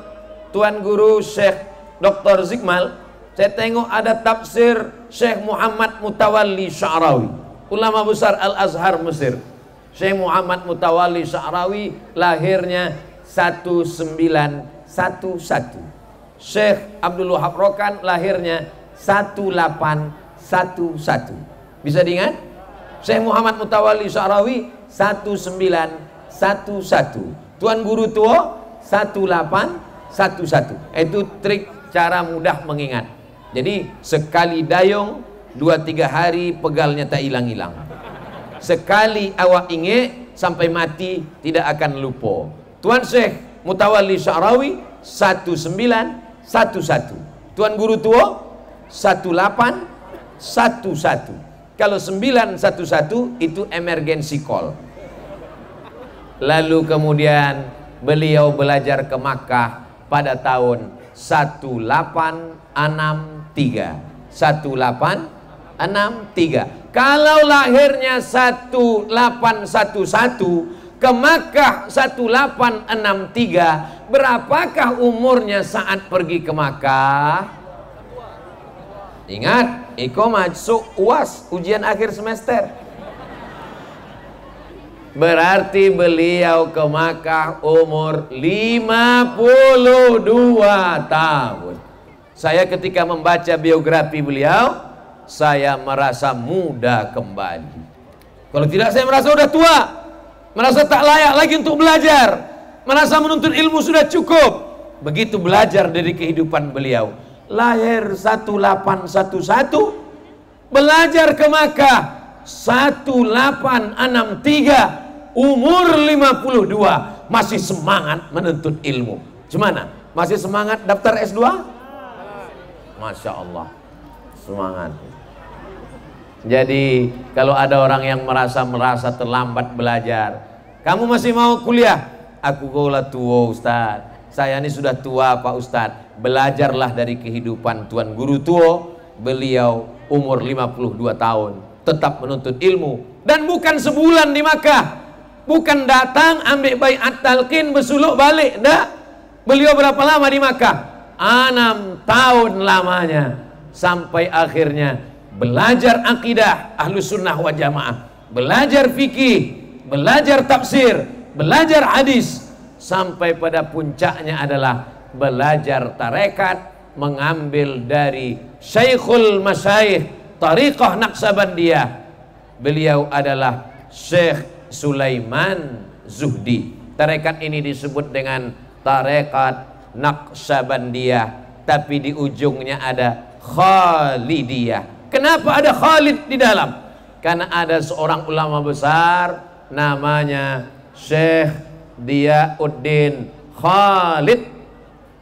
Tuan Guru Syekh Dr. Zikmal. Saya tengok ada tafsir Syekh Muhammad Mutawalli Sya'rawi, ulama besar Al-Azhar Mesir. Syekh Muhammad Mutawalli Sya'rawi lahirnya 1911. Syekh Abdul Wahab Rokan lahirnya 1811. Bisa diingat? Syekh Muhammad Mutawalli Sya'rawi 1911. Tuan Guru tua 1811. Itu trik cara mudah mengingat. Jadi sekali dayung 2-3 hari pegalnya tak hilang-hilang. Sekali awak ingat sampai mati tidak akan lupa. Tuan Syekh Mutawalli Sya'rawi 1911. Tuan Guru tua 1811. Kalau 911 itu emergency call. Lalu kemudian beliau belajar ke Makkah pada tahun 1863. 1863. Kalau lahirnya 1811, ke Makkah 1863, berapakah umurnya saat pergi ke Makkah? Ingat, iko masuk UAS, ujian akhir semester. Berarti beliau ke Makkah umur 52 tahun. Saya ketika membaca biografi beliau, saya merasa muda kembali. Kalau tidak, saya merasa sudah tua, merasa tak layak lagi untuk belajar, merasa menuntut ilmu sudah cukup. Begitu belajar dari kehidupan beliau. Lahir 1811, belajar ke Makkah 1863, umur 52, masih semangat menuntut ilmu. Gimana? Masih semangat daftar S2? Masya Allah, semangat. Jadi kalau ada orang yang merasa terlambat belajar, kamu masih mau kuliah? Aku gola tua Ustaz, saya ini sudah tua Pak Ustadz. Belajarlah dari kehidupan Tuan Guru tua. Beliau umur 52 tahun tetap menuntut ilmu, dan bukan sebulan di Makkah, bukan datang ambil baiat talqin bersuluk balik, enggak. Beliau berapa lama di Makkah? 6 tahun lamanya, sampai akhirnya belajar akidah Ahlus Sunnah wa Jamaah, belajar fikih, belajar tafsir, belajar hadis, sampai pada puncaknya adalah belajar tarekat, mengambil dari Syekhul Masyaikh Tariqah Naqsabandiyah. Beliau adalah Syekh Sulaiman Zuhdi. Tarekat ini disebut dengan tarekat Naqsabandiyah, tapi di ujungnya ada Khalidiyah. Kenapa ada Khalid di dalam? Karena ada seorang ulama besar namanya Syekh Diyauddin Khalid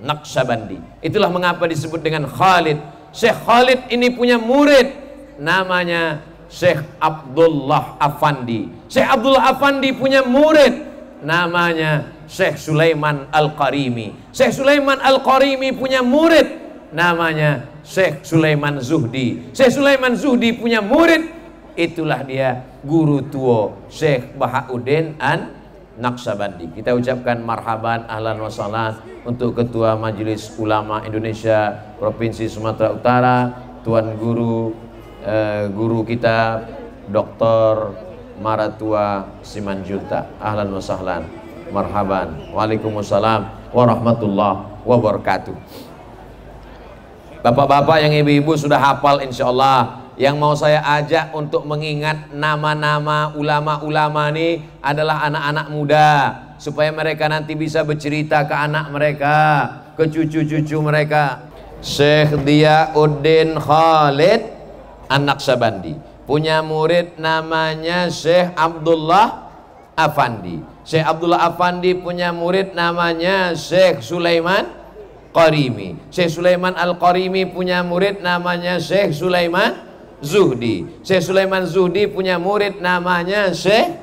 Naqsabandi. Itulah mengapa disebut dengan Khalid. Syekh Khalid ini punya murid namanya Syekh Abdullah Afandi. Syekh Abdullah Afandi punya murid namanya Syekh Sulaiman Al-Qarimi. Syekh Sulaiman Al-Qarimi punya murid namanya Syekh Sulaiman Zuhdi. Syekh Sulaiman Zuhdi punya murid, itulah dia guru tua Syekh Bahauddin An-Naqsabandi. Kita ucapkan marhaban, ahlan wa sahlan untuk Ketua Majelis Ulama Indonesia Provinsi Sumatera Utara, Tuan Guru guru kita Dr. Maratua Simanjunta. Ahlan wa sahlan, marhaban. Waalaikumsalam warahmatullahi wabarakatuh. Bapak-bapak yang ibu-ibu sudah hafal insyaallah. Yang mau saya ajak untuk mengingat nama-nama ulama-ulama ini adalah anak-anak muda, supaya mereka nanti bisa bercerita ke anak mereka, ke cucu-cucu mereka. Syekh Diyauddin Khalid An-Naqsabandi punya murid namanya Syekh Abdullah Afandi. Syekh Abdullah Afandi punya murid namanya Syekh Sulaiman Qarimi. Syekh Sulaiman Al-Qarimi punya murid namanya Syekh Sulaiman Zuhdi. Syekh Sulaiman Zuhdi punya murid namanya Syekh.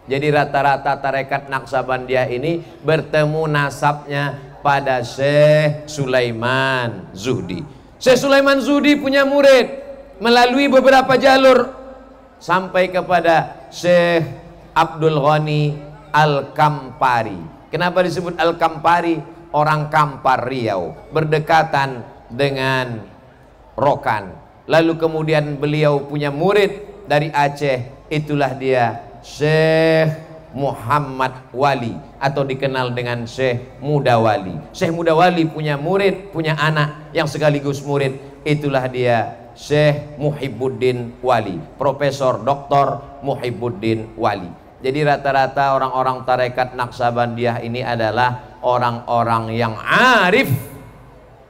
Jadi rata-rata tarekat Naqsabandiyah ini bertemu nasabnya pada Syekh Sulaiman Zuhdi. Syekh Sulaiman Zuhdi punya murid melalui beberapa jalur sampai kepada Syekh Abdul Ghani Al-Kampari. Kenapa disebut Al-Kampari? Orang Kampar Riau, berdekatan dengan Rokan. Lalu kemudian beliau punya murid dari Aceh, itulah dia Syekh Muhammad Wali, atau dikenal dengan Syekh Muda Wali. Syekh Muda Wali punya murid, punya anak yang sekaligus murid, itulah dia Syekh Muhibbuddin Wali, Profesor Dr. Muhibbuddin Wali. Jadi rata-rata orang-orang tarekat Naqsabandiyah ini adalah orang-orang yang arif,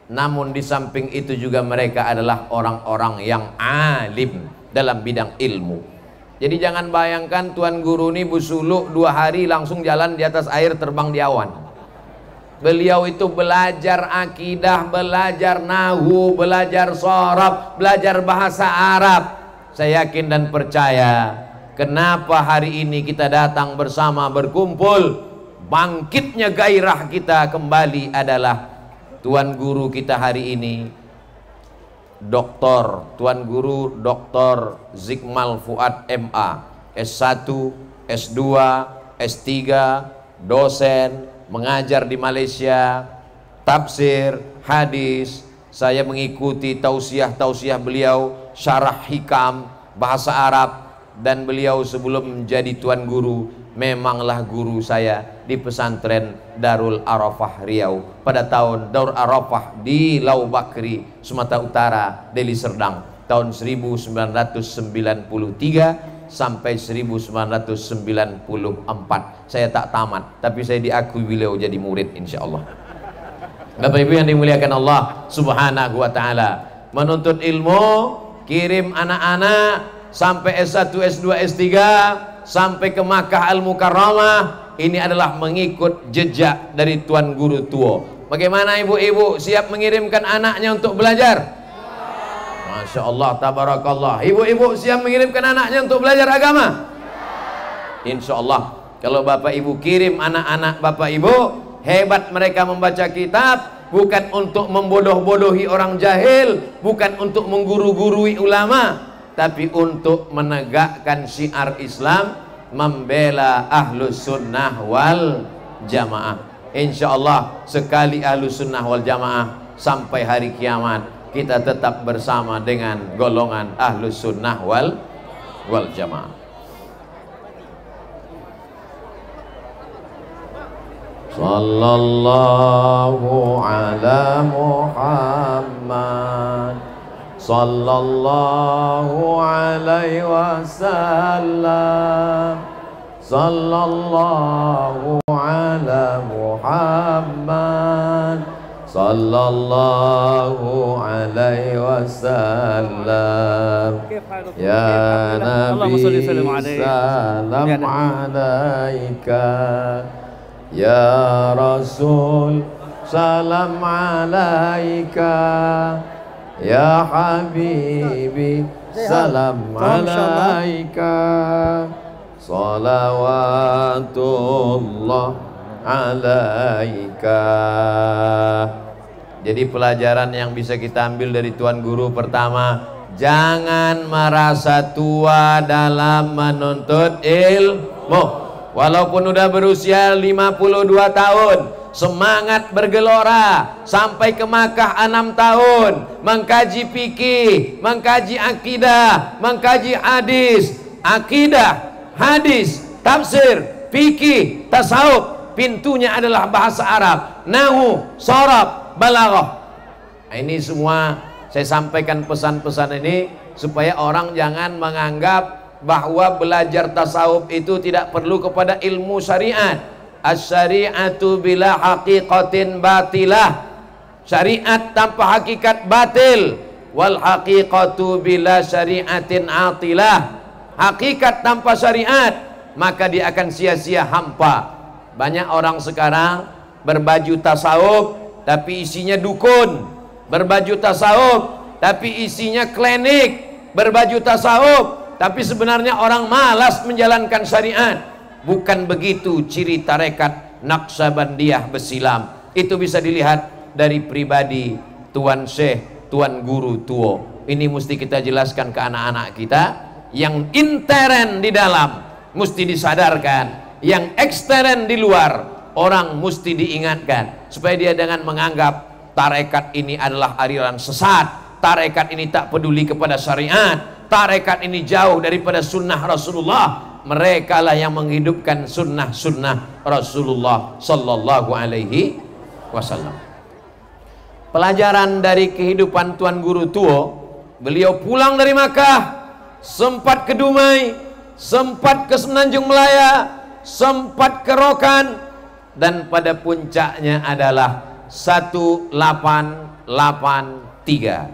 namun di samping itu juga mereka adalah orang-orang yang alim dalam bidang ilmu. Jadi jangan bayangkan Tuan Guru ini busuluk 2 hari langsung jalan di atas air, terbang di awan. Beliau itu belajar akidah, belajar nahu, belajar sharaf, belajar bahasa Arab. Saya yakin dan percaya kenapa hari ini kita datang bersama berkumpul, bangkitnya gairah kita kembali adalah Tuan Guru kita hari ini, Tuan Guru Dr. Zikmal Fuad MA, S1, S2, S3, dosen, mengajar di Malaysia, tafsir, hadis, Saya mengikuti tausiah-tausiah beliau, syarah hikam bahasa Arab, dan beliau sebelum menjadi tuan guru memanglah guru saya di pesantren Darul Arafah Riau pada tahun Darul Arafah di Lau Bakri, Sumatera Utara, Deli Serdang, tahun 1993 sampai 1994. Saya tak tamat, tapi saya diakui beliau jadi murid insyaallah. Bapak Ibu yang dimuliakan Allah Subhanahu wa taala, menuntut ilmu, kirim anak-anak sampai S1, S2, S3, sampai ke Makkah Al-Mukarramah. Ini adalah mengikut jejak dari tuan guru tua. Bagaimana ibu-ibu, siap mengirimkan anaknya untuk belajar? Masya Allah, tabarakallah. Ibu-ibu siap mengirimkan anaknya untuk belajar agama? Insya Allah. Kalau bapak ibu kirim anak-anak bapak ibu, hebat mereka membaca kitab, bukan untuk membodoh-bodohi orang jahil, bukan untuk mengguru-gurui ulama, tapi untuk menegakkan syiar Islam, membela ahlus sunnah wal jamaah. Insya Allah sekali ahlus sunnah wal jamaah sampai hari kiamat kita tetap bersama dengan golongan ahlus sunnah wal jamaah. Sallallahu ala Muhammad, sallallahu alaihi wasallam, sallallahu ala Muhammad, sallallahu alaihi wasallam. Ya Nabi salam alaika, ya Rasul salam alaika, ya Habibi salam alaika, salawatullah alaika. Jadi pelajaran yang bisa kita ambil dari tuan guru, pertama, jangan merasa tua dalam menuntut ilmu. Walaupun udah berusia 52 tahun, semangat bergelora sampai ke Makkah 6 tahun, mengkaji fikih, mengkaji akidah, mengkaji hadis, akidah, hadis, tafsir, fikih, tasawuf. Pintunya adalah bahasa Arab, nahwu, sharaf, balaghah. Ini semua saya sampaikan pesan-pesan ini supaya orang jangan menganggap bahwa belajar tasawuf itu tidak perlu kepada ilmu syariat. As-syari'atu bila haqiqatin batilah, syariat tanpa hakikat batil. Wal haqiqatu bila syariatin atilah, hakikat tanpa syariat maka dia akan sia-sia, hampa. Banyak orang sekarang berbaju tasawuf tapi isinya dukun, berbaju tasawuf tapi isinya klinik, berbaju tasawuf tapi sebenarnya orang malas menjalankan syariat. Bukan begitu ciri tarekat Naqsabandiyah Besilam. Itu bisa dilihat dari pribadi Tuan Syekh, Tuan Guru tua. Ini mesti kita jelaskan ke anak-anak kita. Yang intern di dalam mesti disadarkan, yang ekstern di luar orang mesti diingatkan supaya dia jangan menganggap tarekat ini adalah aliran sesat, tarekat ini tak peduli kepada syariat, tarekat ini jauh daripada sunnah Rasulullah. Mereka lah yang menghidupkan sunnah-sunnah Rasulullah sallallahu alaihi wasallam. Pelajaran dari kehidupan Tuan Guru tua, beliau pulang dari Makkah, sempat ke Dumai, sempat ke Semenanjung Melaya, sempat ke Rokan, dan pada puncaknya adalah 1883.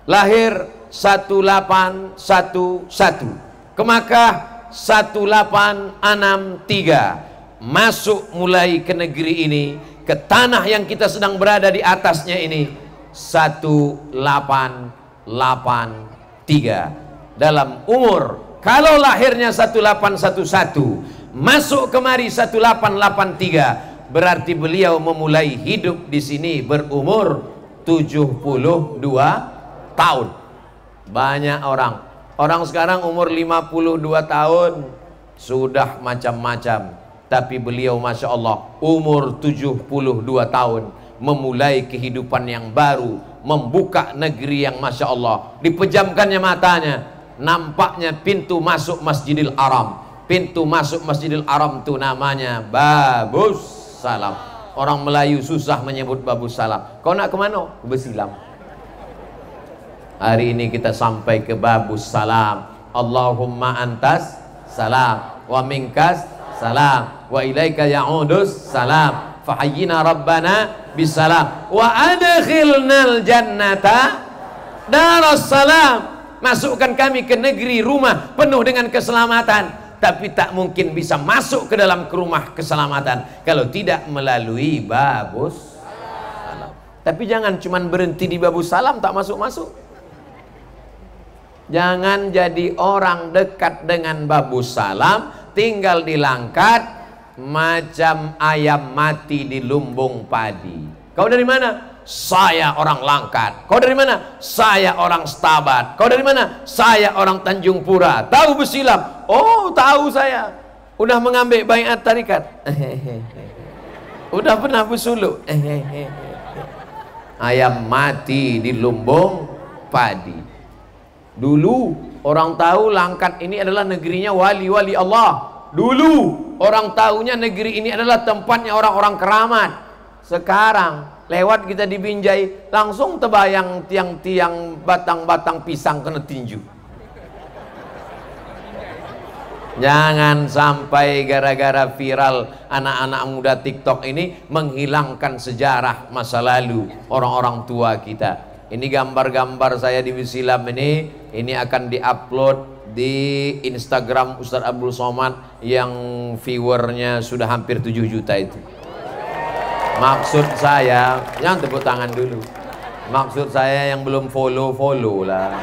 Lahir 1811, ke Makkah 1863, masuk mulai ke negeri ini, ke tanah yang kita sedang berada di atasnya ini 1883. Dalam umur, kalau lahirnya 1811, masuk kemari 1883, berarti beliau memulai hidup di sini berumur 72 tahun. Banyak orang sekarang umur 52 tahun sudah macam-macam, tapi beliau Masya Allah umur 72 tahun memulai kehidupan yang baru, membuka negeri yang Masya Allah. Dipejamkannya matanya, nampaknya pintu masuk Masjidil Haram. Pintu masuk Masjidil Haram itu namanya Babus Salam. Orang Melayu susah menyebut Babus Salam. Kau nak kemana? Ke Besilam. Hari ini kita sampai ke Babus Salam. Allahumma antas salam wa minkas salam wa ilaika ya'udus salam fahayyina rabbana bisalam wa adkhilnal jannata daras salam. Masukkan kami ke negeri rumah penuh dengan keselamatan. Tapi tak mungkin bisa masuk ke dalam rumah keselamatan kalau tidak melalui Babus Salam. Tapi jangan cuma berhenti di Babus Salam tak masuk-masuk. Jangan jadi orang dekat dengan Babus Salam, tinggal di Langkat macam ayam mati di lumbung padi. Kau dari mana? Saya orang Langkat. Kau dari mana? Saya orang Stabat. Kau dari mana? Saya orang Tanjung Pura. Tahu Besilam? Oh, tahu saya. Udah mengambil baiat tarikat. Udah pernah bersuluk. Ayam mati di lumbung padi. Dulu orang tahu Langkat ini adalah negerinya wali-wali Allah. Dulu orang tahunya negeri ini adalah tempatnya orang-orang keramat. Sekarang lewat kita di Binjai, langsung terbayang tiang-tiang batang-batang pisang kena tinju. Jangan sampai gara-gara viral anak-anak muda TikTok ini menghilangkan sejarah masa lalu orang-orang tua kita. Ini gambar-gambar saya di Besilam ini akan diupload di Instagram Ustadz Abdul Somad yang viewernya sudah hampir 7 juta itu. Maksud saya, jangan tepuk tangan dulu. Maksud saya yang belum follow lah.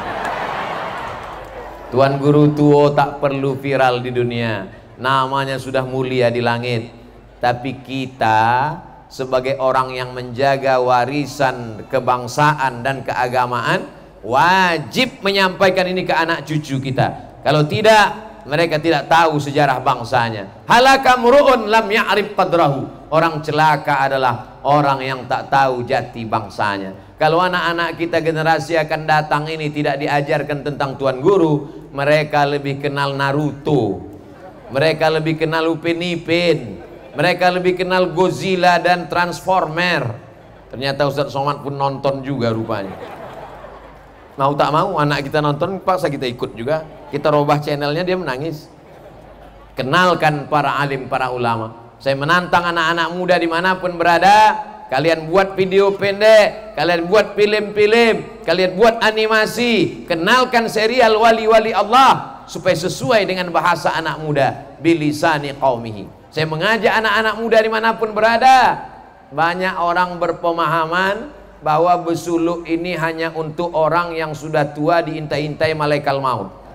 Tuan Guru Tuo tak perlu viral di dunia, namanya sudah mulia di langit. Tapi kita sebagai orang yang menjaga warisan kebangsaan dan keagamaan wajib menyampaikan ini ke anak cucu kita. Kalau tidak, mereka tidak tahu sejarah bangsanya. Halaka mur'un lam ya'rif qadrahu. Orang celaka adalah orang yang tak tahu jati bangsanya. Kalau anak-anak kita generasi akan datang ini tidak diajarkan tentang Tuan Guru, mereka lebih kenal Naruto, mereka lebih kenal Upin Ipin, mereka lebih kenal Godzilla dan Transformer. Ternyata Ustadz Somad pun nonton juga rupanya. Mau tak mau anak kita nonton, paksa kita ikut juga. Kita robah channelnya, dia menangis. Kenalkan para alim, para ulama. Saya menantang anak-anak muda dimanapun berada, kalian buat video pendek, kalian buat film-film, kalian buat animasi, kenalkan serial wali-wali Allah supaya sesuai dengan bahasa anak muda, bilisani qaumihi. Saya mengajak anak-anak muda dimanapun berada. Banyak orang berpemahaman bahwa bersuluk ini hanya untuk orang yang sudah tua diintai-intai malaikat maut.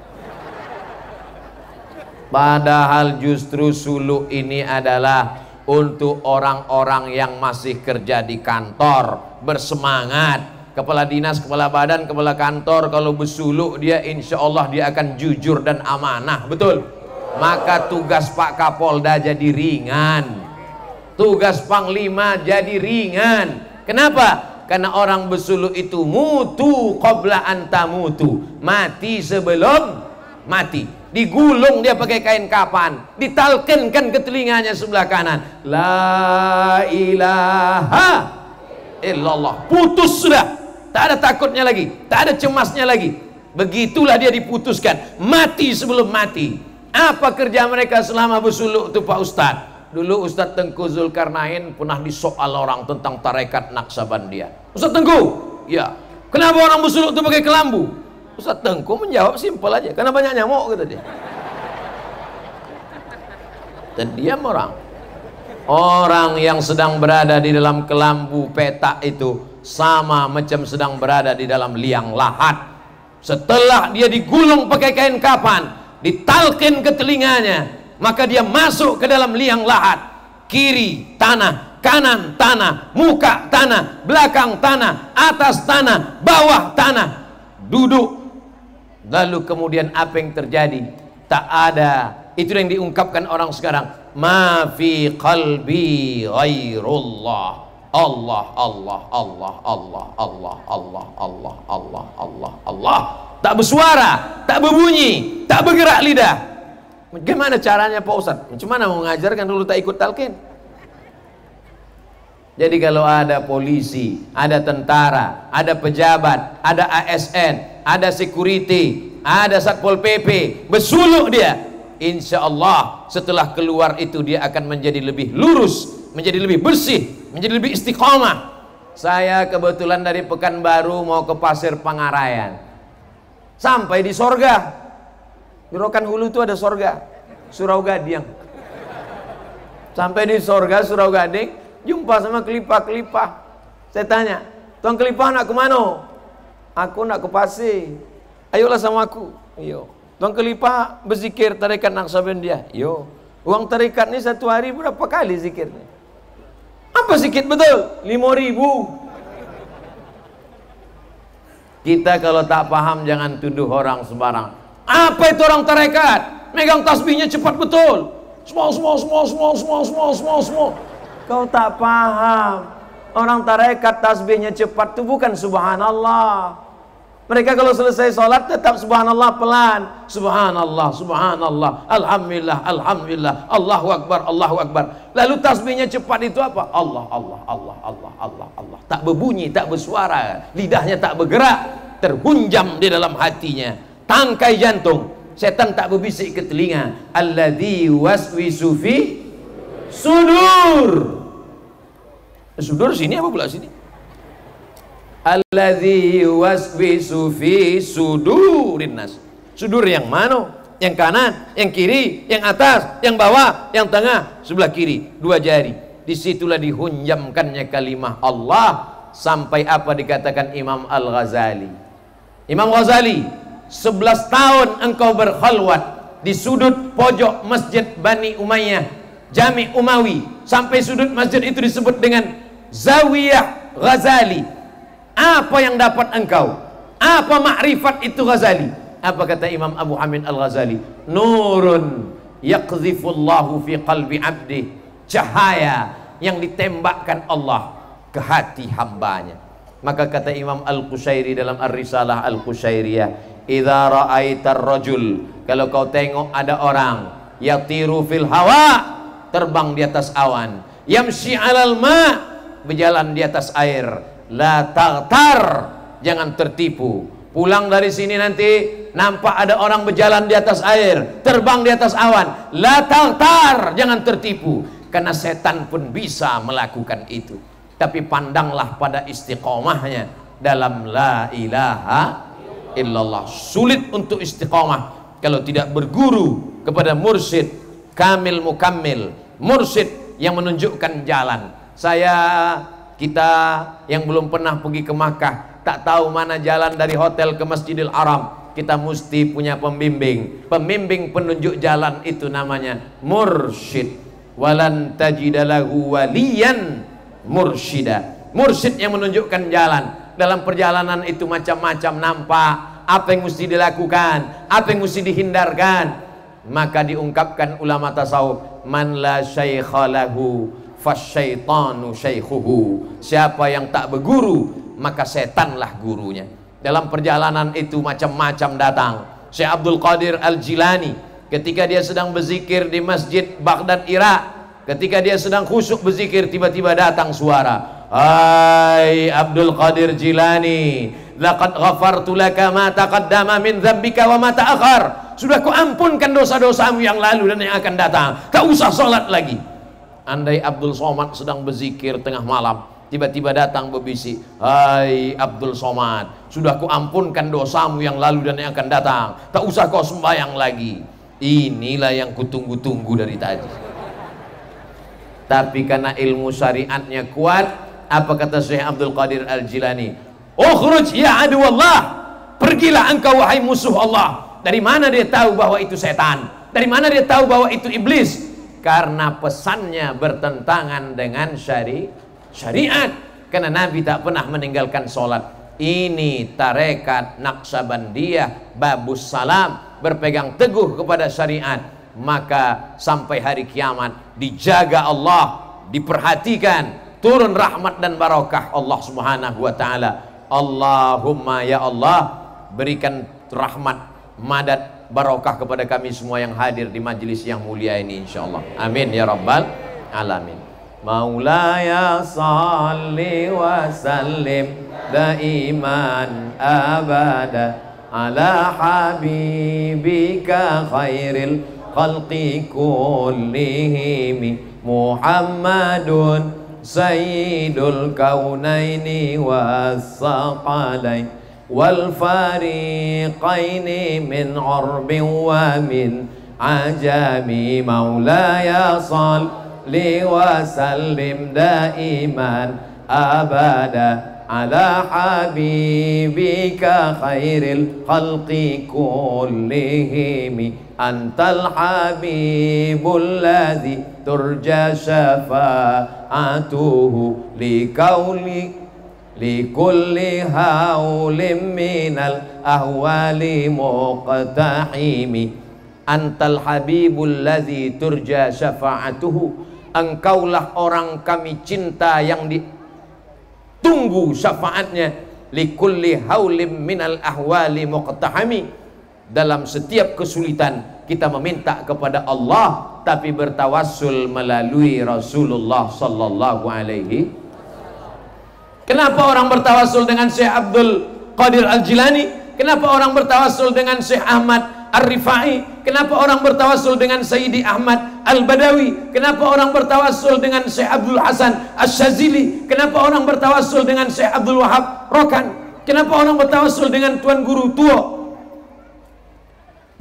Padahal justru suluk ini adalah untuk orang-orang yang masih kerja di kantor, bersemangat. Kepala dinas, kepala badan, kepala kantor kalau bersuluk dia insya Allah dia akan jujur dan amanah, betul? Maka tugas Pak Kapolda jadi ringan, tugas Panglima jadi ringan. Kenapa? Karena orang bersuluk itu mutu qabla anta mutu, mati sebelum mati. Digulung dia pakai kain kapan, ditalkinkan ke telinganya sebelah kanan, la ilaha illallah, putus sudah, tak ada takutnya lagi, tak ada cemasnya lagi. Begitulah dia diputuskan, mati sebelum mati. Apa kerja mereka selama bersuluk itu Pak Ustadz? Dulu Ustadz Tengku Zulkarnain pernah disoal orang tentang tarekat Naksabandia. Ustadz Tengku, ya, kenapa orang bersuluk itu pakai kelambu? Ustadz Tengku menjawab simpel aja, karena banyak nyamuk, kata dia. Dan diam orang. Orang yang sedang berada di dalam kelambu petak itu sama macam sedang berada di dalam liang lahat. Setelah dia digulung pakai kain kapan, ditalkin ke telinganya, maka dia masuk ke dalam liang lahat. Kiri tanah, kanan tanah, muka tanah, belakang tanah, atas tanah, bawah tanah. Duduk. Lalu kemudian apa yang terjadi? Tak ada. Itu yang diungkapkan orang sekarang. Ma fi qalbi ghairullah. Allah, Allah, Allah, Allah, Allah, Allah, Allah, Allah, Allah, Allah. Tak bersuara, tak berbunyi, tak bergerak lidah. Bagaimana caranya Pak Ustadz? Macam mana mau mengajarkan dulu tak ikut talqin? Jadi kalau ada polisi, ada tentara, ada pejabat, ada ASN, ada security, ada Satpol PP, bersuluk dia, insya Allah setelah keluar itu dia akan menjadi lebih lurus, menjadi lebih bersih, menjadi lebih istiqomah. Saya kebetulan dari Pekanbaru mau ke Pasir Pangarayan, sampai di sorga. Di Rokan Hulu itu ada sorga, Surau Gading. Sampai di sorga Surau Gading, jumpa sama kelipah-kelipah. Saya tanya, Tuan kelipah nak ke mana? Aku nak ke Pasir. Ayolah sama aku. Yo. Tuan kelipah berzikir tarekat Naqsabandiyah. Yo. Uang tarekat ni satu hari berapa kali zikirnya? Apa sikit betul? 5.000. Kita kalau tak paham jangan tuduh orang sembarang. Apa itu orang tarekat? Megang tasbihnya cepat betul. Semua. Kau tak paham. Orang tarekat tasbihnya cepat itu bukan subhanallah. Mereka kalau selesai sholat tetap subhanallah pelan. Subhanallah, subhanallah, alhamdulillah, alhamdulillah, Allahu akbar, Allahu akbar. Lalu tasbihnya cepat itu apa? Allah, Allah, Allah, Allah, Allah, Allah. Tak berbunyi, tak bersuara, lidahnya tak bergerak, terhunjam di dalam hatinya. Tangkai jantung. Setan tak berbisik ke telinga. Alladzi waswisu fi sudur. Sudur sini apa pula sini? Alladzi waswisu fi sudurin nas. Sudur yang mana? Yang kanan, yang kiri, yang atas, yang bawah, yang tengah, sebelah kiri, 2 jari. Disitulah dihunjamkannya kalimah Allah. Sampai apa dikatakan Imam Al-Ghazali. Imam Ghazali, 11 tahun engkau berkhalwat di sudut pojok masjid Bani Umayyah, Jami' Umawi, sampai sudut masjid itu disebut dengan Zawiyah Ghazali. Apa yang dapat engkau? Apa makrifat itu Ghazali? Apa kata Imam Abu Hamid Al-Ghazali? Nurun yaqdhifullahu fi qalbi abdi. Cahaya yang ditembakkan Allah ke hati hambanya. Maka kata Imam Al-Qushairi dalam Ar-Risalah Al-Qushairiyah, idza ra'aitar rajul, kalau kau tengok ada orang yatiru fil hawa, terbang di atas awan, yamshi 'alal ma, berjalan di atas air, la taghtar, jangan tertipu. Pulang dari sini nanti nampak ada orang berjalan di atas air, terbang di atas awan, la taghtar, jangan tertipu, karena setan pun bisa melakukan itu. Tapi pandanglah pada istiqomahnya dalam la ilaha illallah. Sulit untuk istiqomah kalau tidak berguru kepada mursyid kamil mukammil, mursyid yang menunjukkan jalan. Kita yang belum pernah pergi ke Makkah, tak tahu mana jalan dari hotel ke Masjidil Haram, kita mesti punya pembimbing. Pembimbing penunjuk jalan itu namanya mursyid. Walan tajidalahu waliyan mursyida. Mursyid yang menunjukkan jalan. Dalam perjalanan itu macam-macam nampak, apa yang mesti dilakukan, apa yang mesti dihindarkan. Maka diungkapkan ulama tasawuf, man la syaikha lahu fasyaitanu syaikhuhu. Siapa yang tak berguru, maka setanlah gurunya. Dalam perjalanan itu macam-macam datang. Syekh Abdul Qadir Al-Jilani ketika dia sedang berzikir di Masjid Baghdad Irak, ketika dia sedang khusyuk berzikir, tiba-tiba datang suara, hai Abdul Qadir Jilani, laqad ghafartu laka ma taqaddama min dzambika wa ma ta'akhkhar. Sudah kuampunkan dosa-dosamu yang lalu dan yang akan datang. Tak usah salat lagi. Andai Abdul Somad sedang berzikir tengah malam, tiba-tiba datang berbisik, hai Abdul Somad, sudah kuampunkan dosamu yang lalu dan yang akan datang. Tak usah kau sembahyang lagi. Inilah yang kutunggu-tunggu dari tadi. Tapi karena ilmu syariatnya kuat, apa kata Syekh Abdul Qadir Al-Jilani? Ukhruj ya adu Allah, pergilah engkau wahai musuh Allah. Dari mana dia tahu bahwa itu setan? Dari mana dia tahu bahwa itu iblis? Karena pesannya bertentangan dengan syariat. Karena Nabi tak pernah meninggalkan sholat. Ini tarekat Naqsabandiyah Babus Salam, berpegang teguh kepada syariat. Maka sampai hari kiamat dijaga Allah, diperhatikan, turun rahmat dan barakah Allah Subhanahu wa taala. Allahumma ya Allah, berikan rahmat, madad, barakah kepada kami semua yang hadir di majlis yang mulia ini insyaallah. Amin ya rabbal alamin. Maulaya salli wa sallim daiman abada ala habibika khairil khalqi kullihim Muhammadun sayyidul kaunaini was-saqalain wal fariqaini min urbin wa min ajami. Maulaya salli wa sallim daiman abada ala habibika khairil khalqi kullihim antal habibul ladzi turja syafa'atuhu likulli haulim minal ahwali muqtahimi. Antal habibul ladzi turja syafa'atuhu, engkaulah orang kami cinta yang ditunggu syafaatnya. Likulli haulim minal ahwali muqtahami, dalam setiap kesulitan kita meminta kepada Allah, tapi bertawassul melalui Rasulullah sallallahu alaihi. Kenapa orang bertawassul dengan Syekh Abdul Qadir Al-Jilani? Kenapa orang bertawassul dengan Syekh Ahmad Ar-Rifai? Kenapa orang bertawassul dengan Sayyidi Ahmad Al-Badawi? Kenapa orang bertawassul dengan Syekh Abdul Hasan Asy-Syazili? Kenapa orang bertawassul dengan Syekh Abdul Wahab Rokan? Kenapa orang bertawassul dengan Tuan Guru Tua?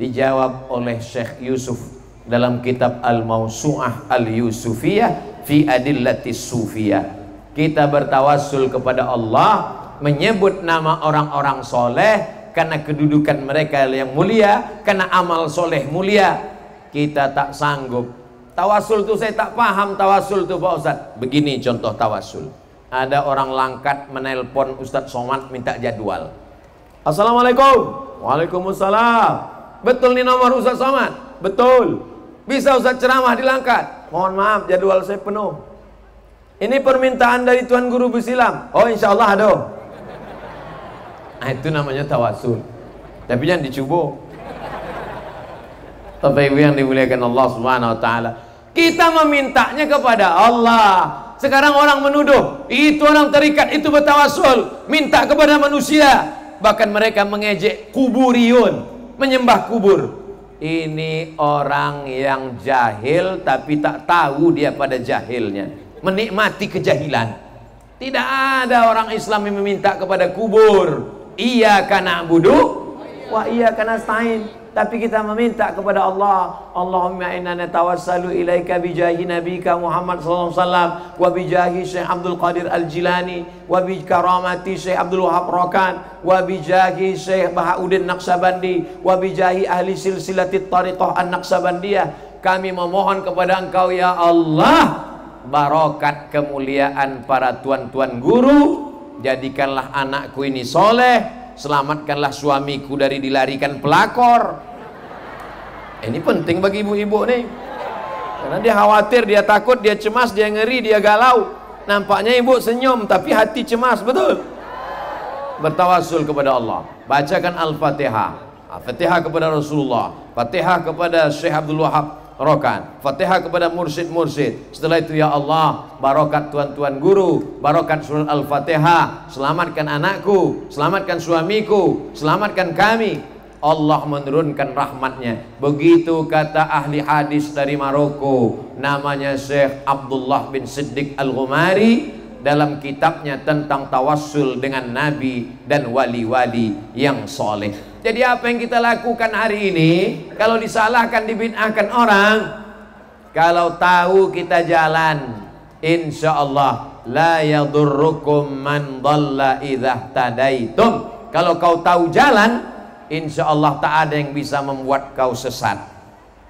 Dijawab oleh Syekh Yusuf dalam kitab Al-Mawsu'ah Al-Yusufiyah fi Adillatis Sufiyah. Kita bertawassul kepada Allah, menyebut nama orang-orang soleh karena kedudukan mereka yang mulia, karena amal soleh mulia. Kita tak sanggup. Tawassul itu saya tak paham tawassul itu Pak Ustaz. Begini contoh tawassul. Ada orang Langkat menelpon Ustaz Somad minta jadwal. Assalamualaikum. Waalaikumsalam. Betul nih nomor Ustaz Somad? Betul. Bisa Ustaz ceramah di Langkat? Mohon maaf jadwal saya penuh. Ini permintaan dari Tuan Guru Busilam. Oh insya Allah ada. Nah, itu namanya tawassul. Tapi jangan dicoba. Bapak Ibu yang dimuliakan Allah Subhanahu wa taala, kita memintanya kepada Allah. Sekarang orang menuduh itu orang terikat itu bertawassul, minta kepada manusia. Bahkan mereka mengejek kuburiyun, menyembah kubur. Ini orang yang jahil tapi tak tahu dia pada jahilnya, menikmati kejahilan. Tidak ada orang Islam yang meminta kepada kubur. Iyyaka na'budu wa iyyaka nasta'in. Tapi kita meminta kepada Allah. Allahumma inna natawassalu ilaika bijahi nabika Muhammad sallallahu alaihi wasallam wa bijahi Syekh Abdul Qadir Al-Jilani wa bi karamati Syekh Abdul Wahab Rokan wa bijahi Syekh Bahauddin Naqsabandi wa bijahi ahli silsilatit tariqah An-Naqsabandiyah. Kami memohon kepada Engkau ya Allah, barokat kemuliaan para tuan-tuan guru, jadikanlah anakku ini soleh, selamatkanlah suamiku dari dilarikan pelakor. Ini penting bagi ibu-ibu nih, karena dia khawatir, dia takut, dia cemas, dia ngeri, dia galau. Nampaknya ibu senyum tapi hati cemas, betul? Bertawassul kepada Allah, bacakan Al-Fatihah, Al-Fatihah kepada Rasulullah, Fatihah kepada Syekh Abdul Wahab Rokan, Fatihah kepada mursyid-mursyid. Setelah itu ya Allah, barokat tuan-tuan guru, barokat surat Al-Fatihah, selamatkan anakku, selamatkan suamiku, selamatkan kami. Allah menurunkan rahmatnya. Begitu kata ahli hadis dari Maroko, namanya Syekh Abdullah bin Siddiq Al-Ghumari, dalam kitabnya tentang tawassul dengan nabi dan wali-wali yang soleh. Jadi apa yang kita lakukan hari ini, kalau disalahkan, dibid'ahkan orang, kalau tahu kita jalan, insya Allah la yadurrukum man dhalla idza tadaitum. Kalau kau tahu jalan, insya Allah tak ada yang bisa membuat kau sesat.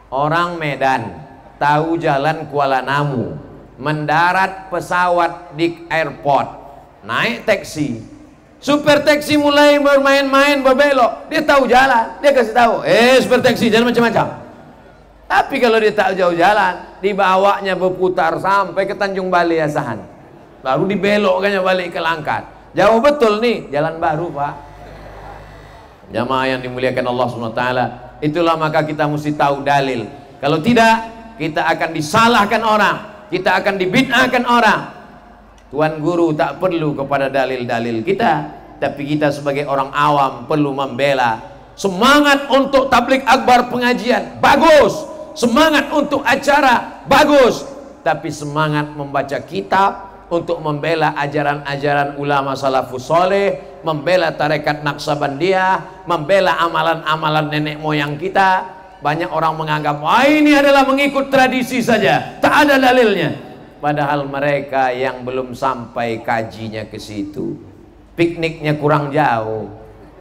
Orang Medan tahu jalan Kuala Namu, mendarat pesawat di airport, naik taksi, super taksi mulai bermain-main, berbelok, dia tahu jalan, dia kasih tahu, super taksi jangan macam-macam. Tapi kalau dia tak jauh jalan, dibawanya berputar sampai ke Tanjung Balai Asahan. baru dibelokkannya balik ke Langkat. Jauh betul nih, jalan baru Pak. Jamaah yang dimuliakan Allah SWT, itulah maka kita mesti tahu dalil. Kalau tidak, kita akan disalahkan orang, kita akan dibid'ahkan orang. Tuan guru tak perlu kepada dalil-dalil kita, tapi kita sebagai orang awam perlu membela. Semangat untuk tabligh akbar pengajian, bagus. Semangat untuk acara, bagus. Tapi semangat membaca kitab, untuk membela ajaran-ajaran ulama salafus soleh, membela tarekat Naqsabandiyah, membela amalan-amalan nenek moyang kita. Banyak orang menganggap, wah ini adalah mengikut tradisi saja, tak ada dalilnya. Padahal mereka yang belum sampai kajinya ke situ, pikniknya kurang jauh,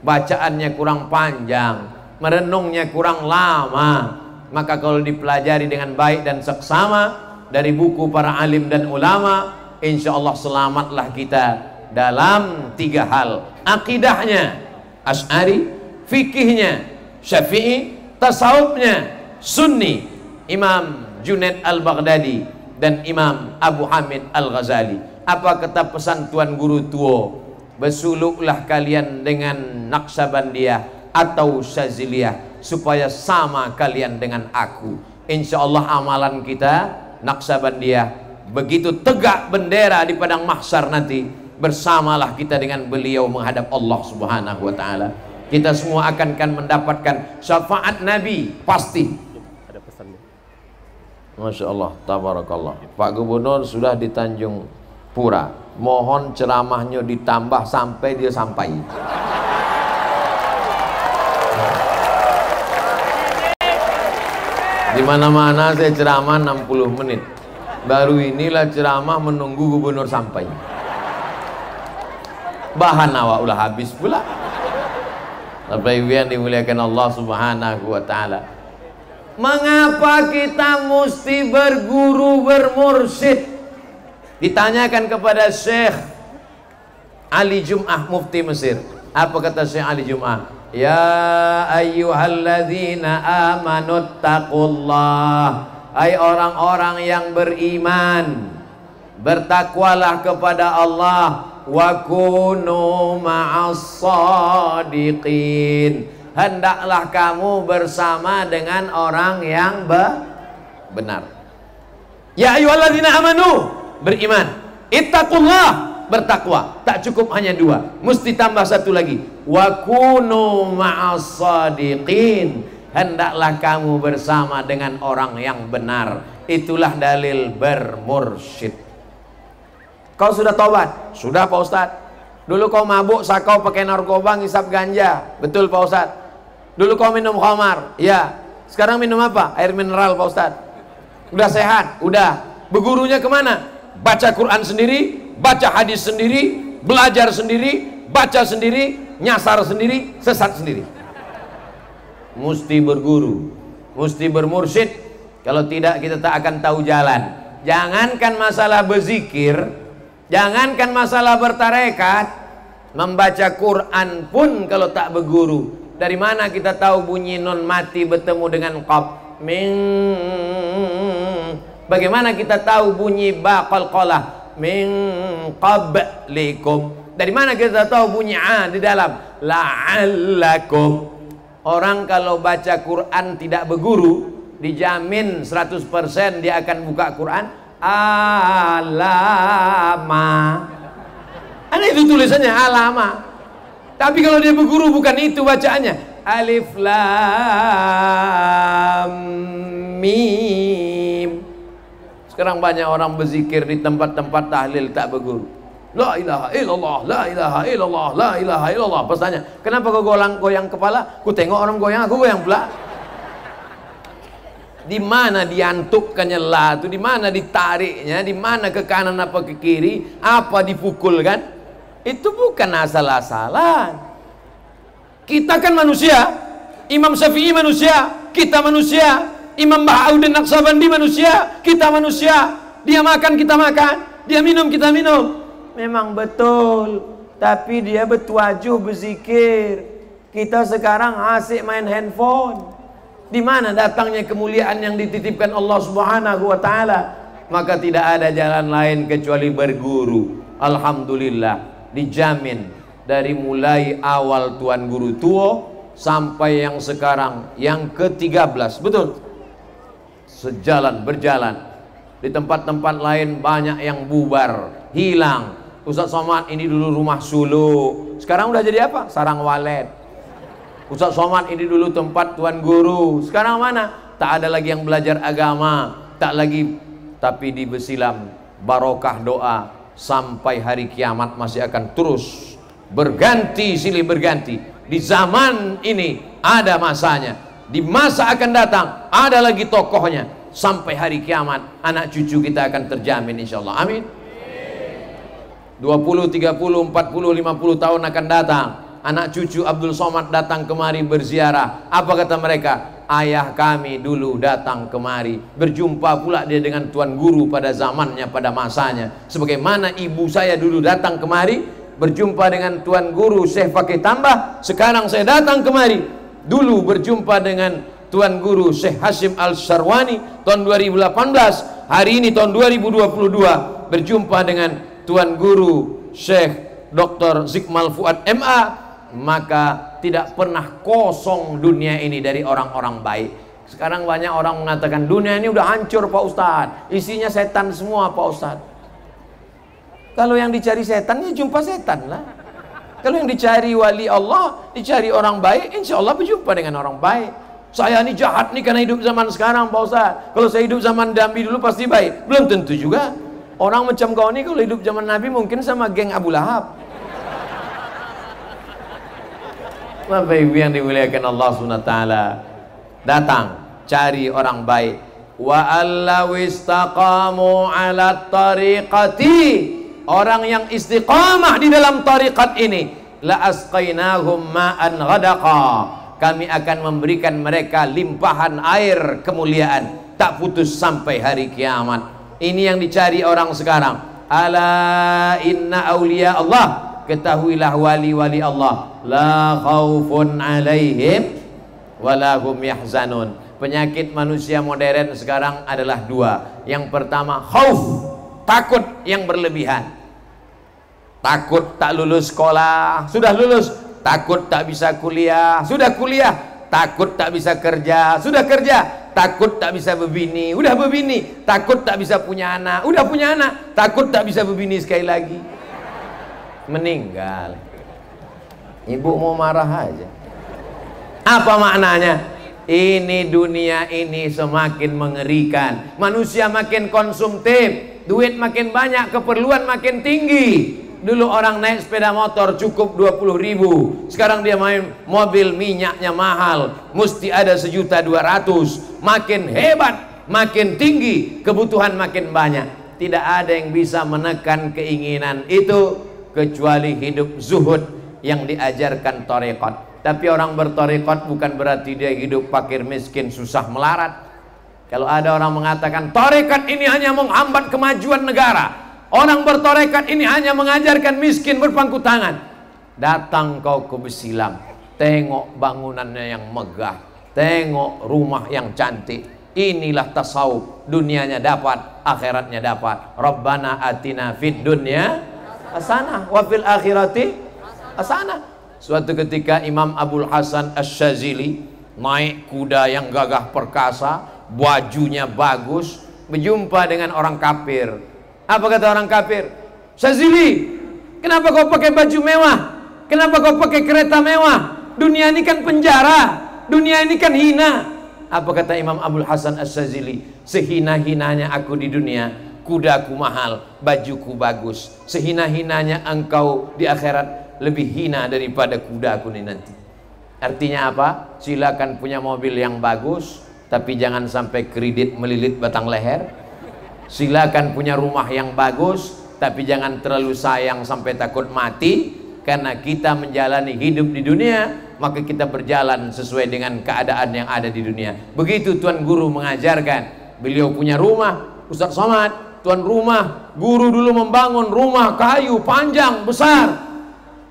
bacaannya kurang panjang, merenungnya kurang lama. Maka kalau dipelajari dengan baik dan seksama dari buku para alim dan ulama, insya Allah selamatlah kita dalam 3 hal: akidahnya Asy'ari, fikihnya Syafi'i, tasawufnya Sunni, Imam Junaid al-Baghdadi dan Imam Abu Hamid al-Ghazali. Apa kata pesan Tuan Guru Tuo? Bersuluklah kalian dengan Naqsabandiyah atau Syaziliyah supaya sama kalian dengan aku. Insya Allah amalan kita Naqsabandiyah. Begitu tegak bendera di padang mahsyar nanti, bersamalah kita dengan beliau menghadap Allah Subhanahu wa taala. Kita semua akan mendapatkan syafaat Nabi pasti. Ada pesannya. Masya Allah, tabarakallah. Pak Gubernur sudah di Tanjung Pura. Mohon ceramahnya ditambah sampai dia sampai. Di mana-mana saya ceramah 60 menit. Baru inilah ceramah menunggu gubernur sampai. Bahan awak ulah habis pula. Bapak Ibu yang dimuliakan Allah Subhanahu wa taala. Mengapa kita mesti berguru bermursyid? Ditanyakan kepada Syekh Ali Jum'ah mufti Mesir. Apa kata Syekh Ali Jum'ah? Ya ayyuhalladzina amanu taqullah. Hai orang-orang yang beriman, bertakwalah kepada Allah. Wa kunu ma'as shadiqin. Hendaklah kamu bersama dengan orang yang benar. Ya ayyuhalladzina amanu, beriman. Ittaqullah, bertakwa. Tak cukup hanya 2, mesti tambah 1 lagi. Wa kunu ma'as shadiqin. Hendaklah kamu bersama dengan orang yang benar. Itulah dalil bermursyid. Kau sudah tobat? Sudah Pak Ustadz. Dulu kau mabuk, sakau, pakai narkoba, ngisap ganja. Betul Pak Ustadz. Dulu kau minum khamar. Ya. Sekarang minum apa? Air mineral Pak Ustadz. Udah sehat? Udah. Bergurunya kemana? Baca Quran sendiri, baca hadis sendiri, belajar sendiri, baca sendiri, nyasar sendiri, sesat sendiri. Mesti berguru, mesti bermursyid. Kalau tidak kita tak akan tahu jalan. Jangankan masalah berzikir, jangankan masalah bertarekat, membaca Quran pun kalau tak berguru. Dari mana kita tahu bunyi nun mati bertemu dengan qaf? Min. Bagaimana kita tahu bunyi ba qalqalah? Min qablikum. Dari mana kita tahu bunyi a di dalam? La'allakum. Orang kalau baca Quran tidak berguru, dijamin 100% dia akan buka Quran alama. Ada itu tulisannya alama. Tapi kalau dia berguru bukan itu bacaannya. Alif lam mim. Sekarang banyak orang berzikir di tempat-tempat tahlil tak berguru. La ilaha illallah, la ilaha illallah, la ilaha illallah. Pas tanya, kenapa kau goyang kepala? Ku tengok orang goyang, aku goyang pula. Di mana diantukkannya la itu, di mana ditariknya, di mana ke kanan apa ke kiri, apa dipukul kan? Itu bukan asal-asalan. Kita kan manusia. Imam Syafi'i manusia, kita manusia. Imam Bahauddin Naqsabandi manusia, kita manusia. Dia makan, kita makan. Dia minum, kita minum. Memang betul, tapi dia bertuajuh berzikir. Kita sekarang asik main handphone. Di mana datangnya kemuliaan yang dititipkan Allah Subhanahu wa taala? maka tidak ada jalan lain kecuali berguru. Alhamdulillah, dijamin dari mulai awal Tuan Guru Tuo sampai yang sekarang yang ke-13, betul? Sejalan berjalan. Di tempat-tempat lain banyak yang bubar, hilang. Ustaz Somad ini dulu rumah suluk, sekarang udah jadi apa? Sarang walet. Ustaz Somad ini dulu tempat Tuan Guru, sekarang mana? Tak ada lagi yang belajar agama, tak lagi. Tapi di Besilam barokah doa sampai hari kiamat masih akan terus berganti silih berganti. Di zaman ini ada masanya, di masa akan datang ada lagi tokohnya. Sampai hari kiamat anak cucu kita akan terjamin insyaallah. Amin. 20, 30, 40, 50 tahun akan datang, anak cucu Abdul Somad datang kemari berziarah. Apa kata mereka? Ayah kami dulu datang kemari. Berjumpa pula dia dengan Tuan Guru pada zamannya, pada masanya. Sebagaimana ibu saya dulu datang kemari, berjumpa dengan Tuan Guru Syekh Fakih Tambah. Sekarang saya datang kemari. Dulu berjumpa dengan Tuan Guru Syekh Hashim Al-Syarwani tahun 2018. Hari ini tahun 2022 berjumpa dengan Tuan Guru Syekh Dr. Zikmal Fuad MA. Maka tidak pernah kosong dunia ini dari orang-orang baik. Sekarang banyak orang mengatakan dunia ini udah hancur Pak Ustadz, isinya setan semua Pak Ustadz. Kalau yang dicari setan ya jumpa setan lah. Kalau yang dicari wali Allah, dicari orang baik, insya Allah berjumpa dengan orang baik. Saya ini jahat nih karena hidup zaman sekarang Pak Ustadz. Kalau saya hidup zaman Nabi dulu pasti baik. Belum tentu juga. Orang macam kau ini kalau hidup zaman Nabi mungkin sama geng Abu Lahab. Bapak Ibu yang dimuliakan Allah SWT, datang cari orang baik. Wa allaw istaqamu ala tariqati, orang yang istiqamah di dalam tariqat ini, la asqainahum ma'an ghadaqa, kami akan memberikan mereka limpahan air kemuliaan tak putus sampai hari kiamat. Ini yang dicari orang sekarang. Ala inna awliya Allah, ketahuilah wali-wali Allah, la khaufun alaihim walahum yahzanun. Penyakit manusia modern sekarang adalah dua. Yang pertama khauf, takut yang berlebihan. Takut tak lulus sekolah, sudah lulus takut tak bisa kuliah, sudah kuliah takut tak bisa kerja, sudah kerja takut tak bisa berbini, udah berbini takut tak bisa punya anak, udah punya anak takut tak bisa berbini sekali lagi, meninggal. Ibu mau marah aja. Apa maknanya? Ini dunia ini semakin mengerikan, manusia makin konsumtif, duit makin banyak, keperluan makin tinggi. Dulu orang naik sepeda motor cukup 20.000, sekarang dia main mobil minyaknya mahal, mesti ada 1.200.000. Makin hebat, makin tinggi, kebutuhan makin banyak. Tidak ada yang bisa menekan keinginan itu kecuali hidup zuhud yang diajarkan tarekat. Tapi orang bertarekat bukan berarti dia hidup fakir miskin susah melarat. Kalau ada orang mengatakan tarekat ini hanya menghambat kemajuan negara, orang bertarekat ini hanya mengajarkan miskin berpangku tangan, datang kau ke Besilam, tengok bangunannya yang megah, tengok rumah yang cantik. Inilah tasawuf, dunianya dapat, akhiratnya dapat. Rabbana atina fid dunya hasanah wa fil akhirati hasanah. Suatu ketika Imam Abul Hasan Asy-Syadzili naik kuda yang gagah perkasa, bajunya bagus, berjumpa dengan orang kafir. Apa kata orang kafir? Syadzili, kenapa kau pakai baju mewah? Kenapa kau pakai kereta mewah? Dunia ini kan penjara, dunia ini kan hina. Apa kata Imam Abul Hasan Asy-Syadzili? Sehina-hinanya aku di dunia, kudaku mahal, bajuku bagus. Sehina-hinanya engkau di akhirat, lebih hina daripada kudaku ini nanti. Artinya apa? Silakan punya mobil yang bagus, tapi jangan sampai kredit melilit batang leher. Silakan punya rumah yang bagus, tapi jangan terlalu sayang sampai takut mati. Karena kita menjalani hidup di dunia, maka kita berjalan sesuai dengan keadaan yang ada di dunia. Begitu Tuan Guru mengajarkan. Beliau punya rumah, Ustaz Somad, tuan rumah, guru dulu membangun rumah kayu panjang besar.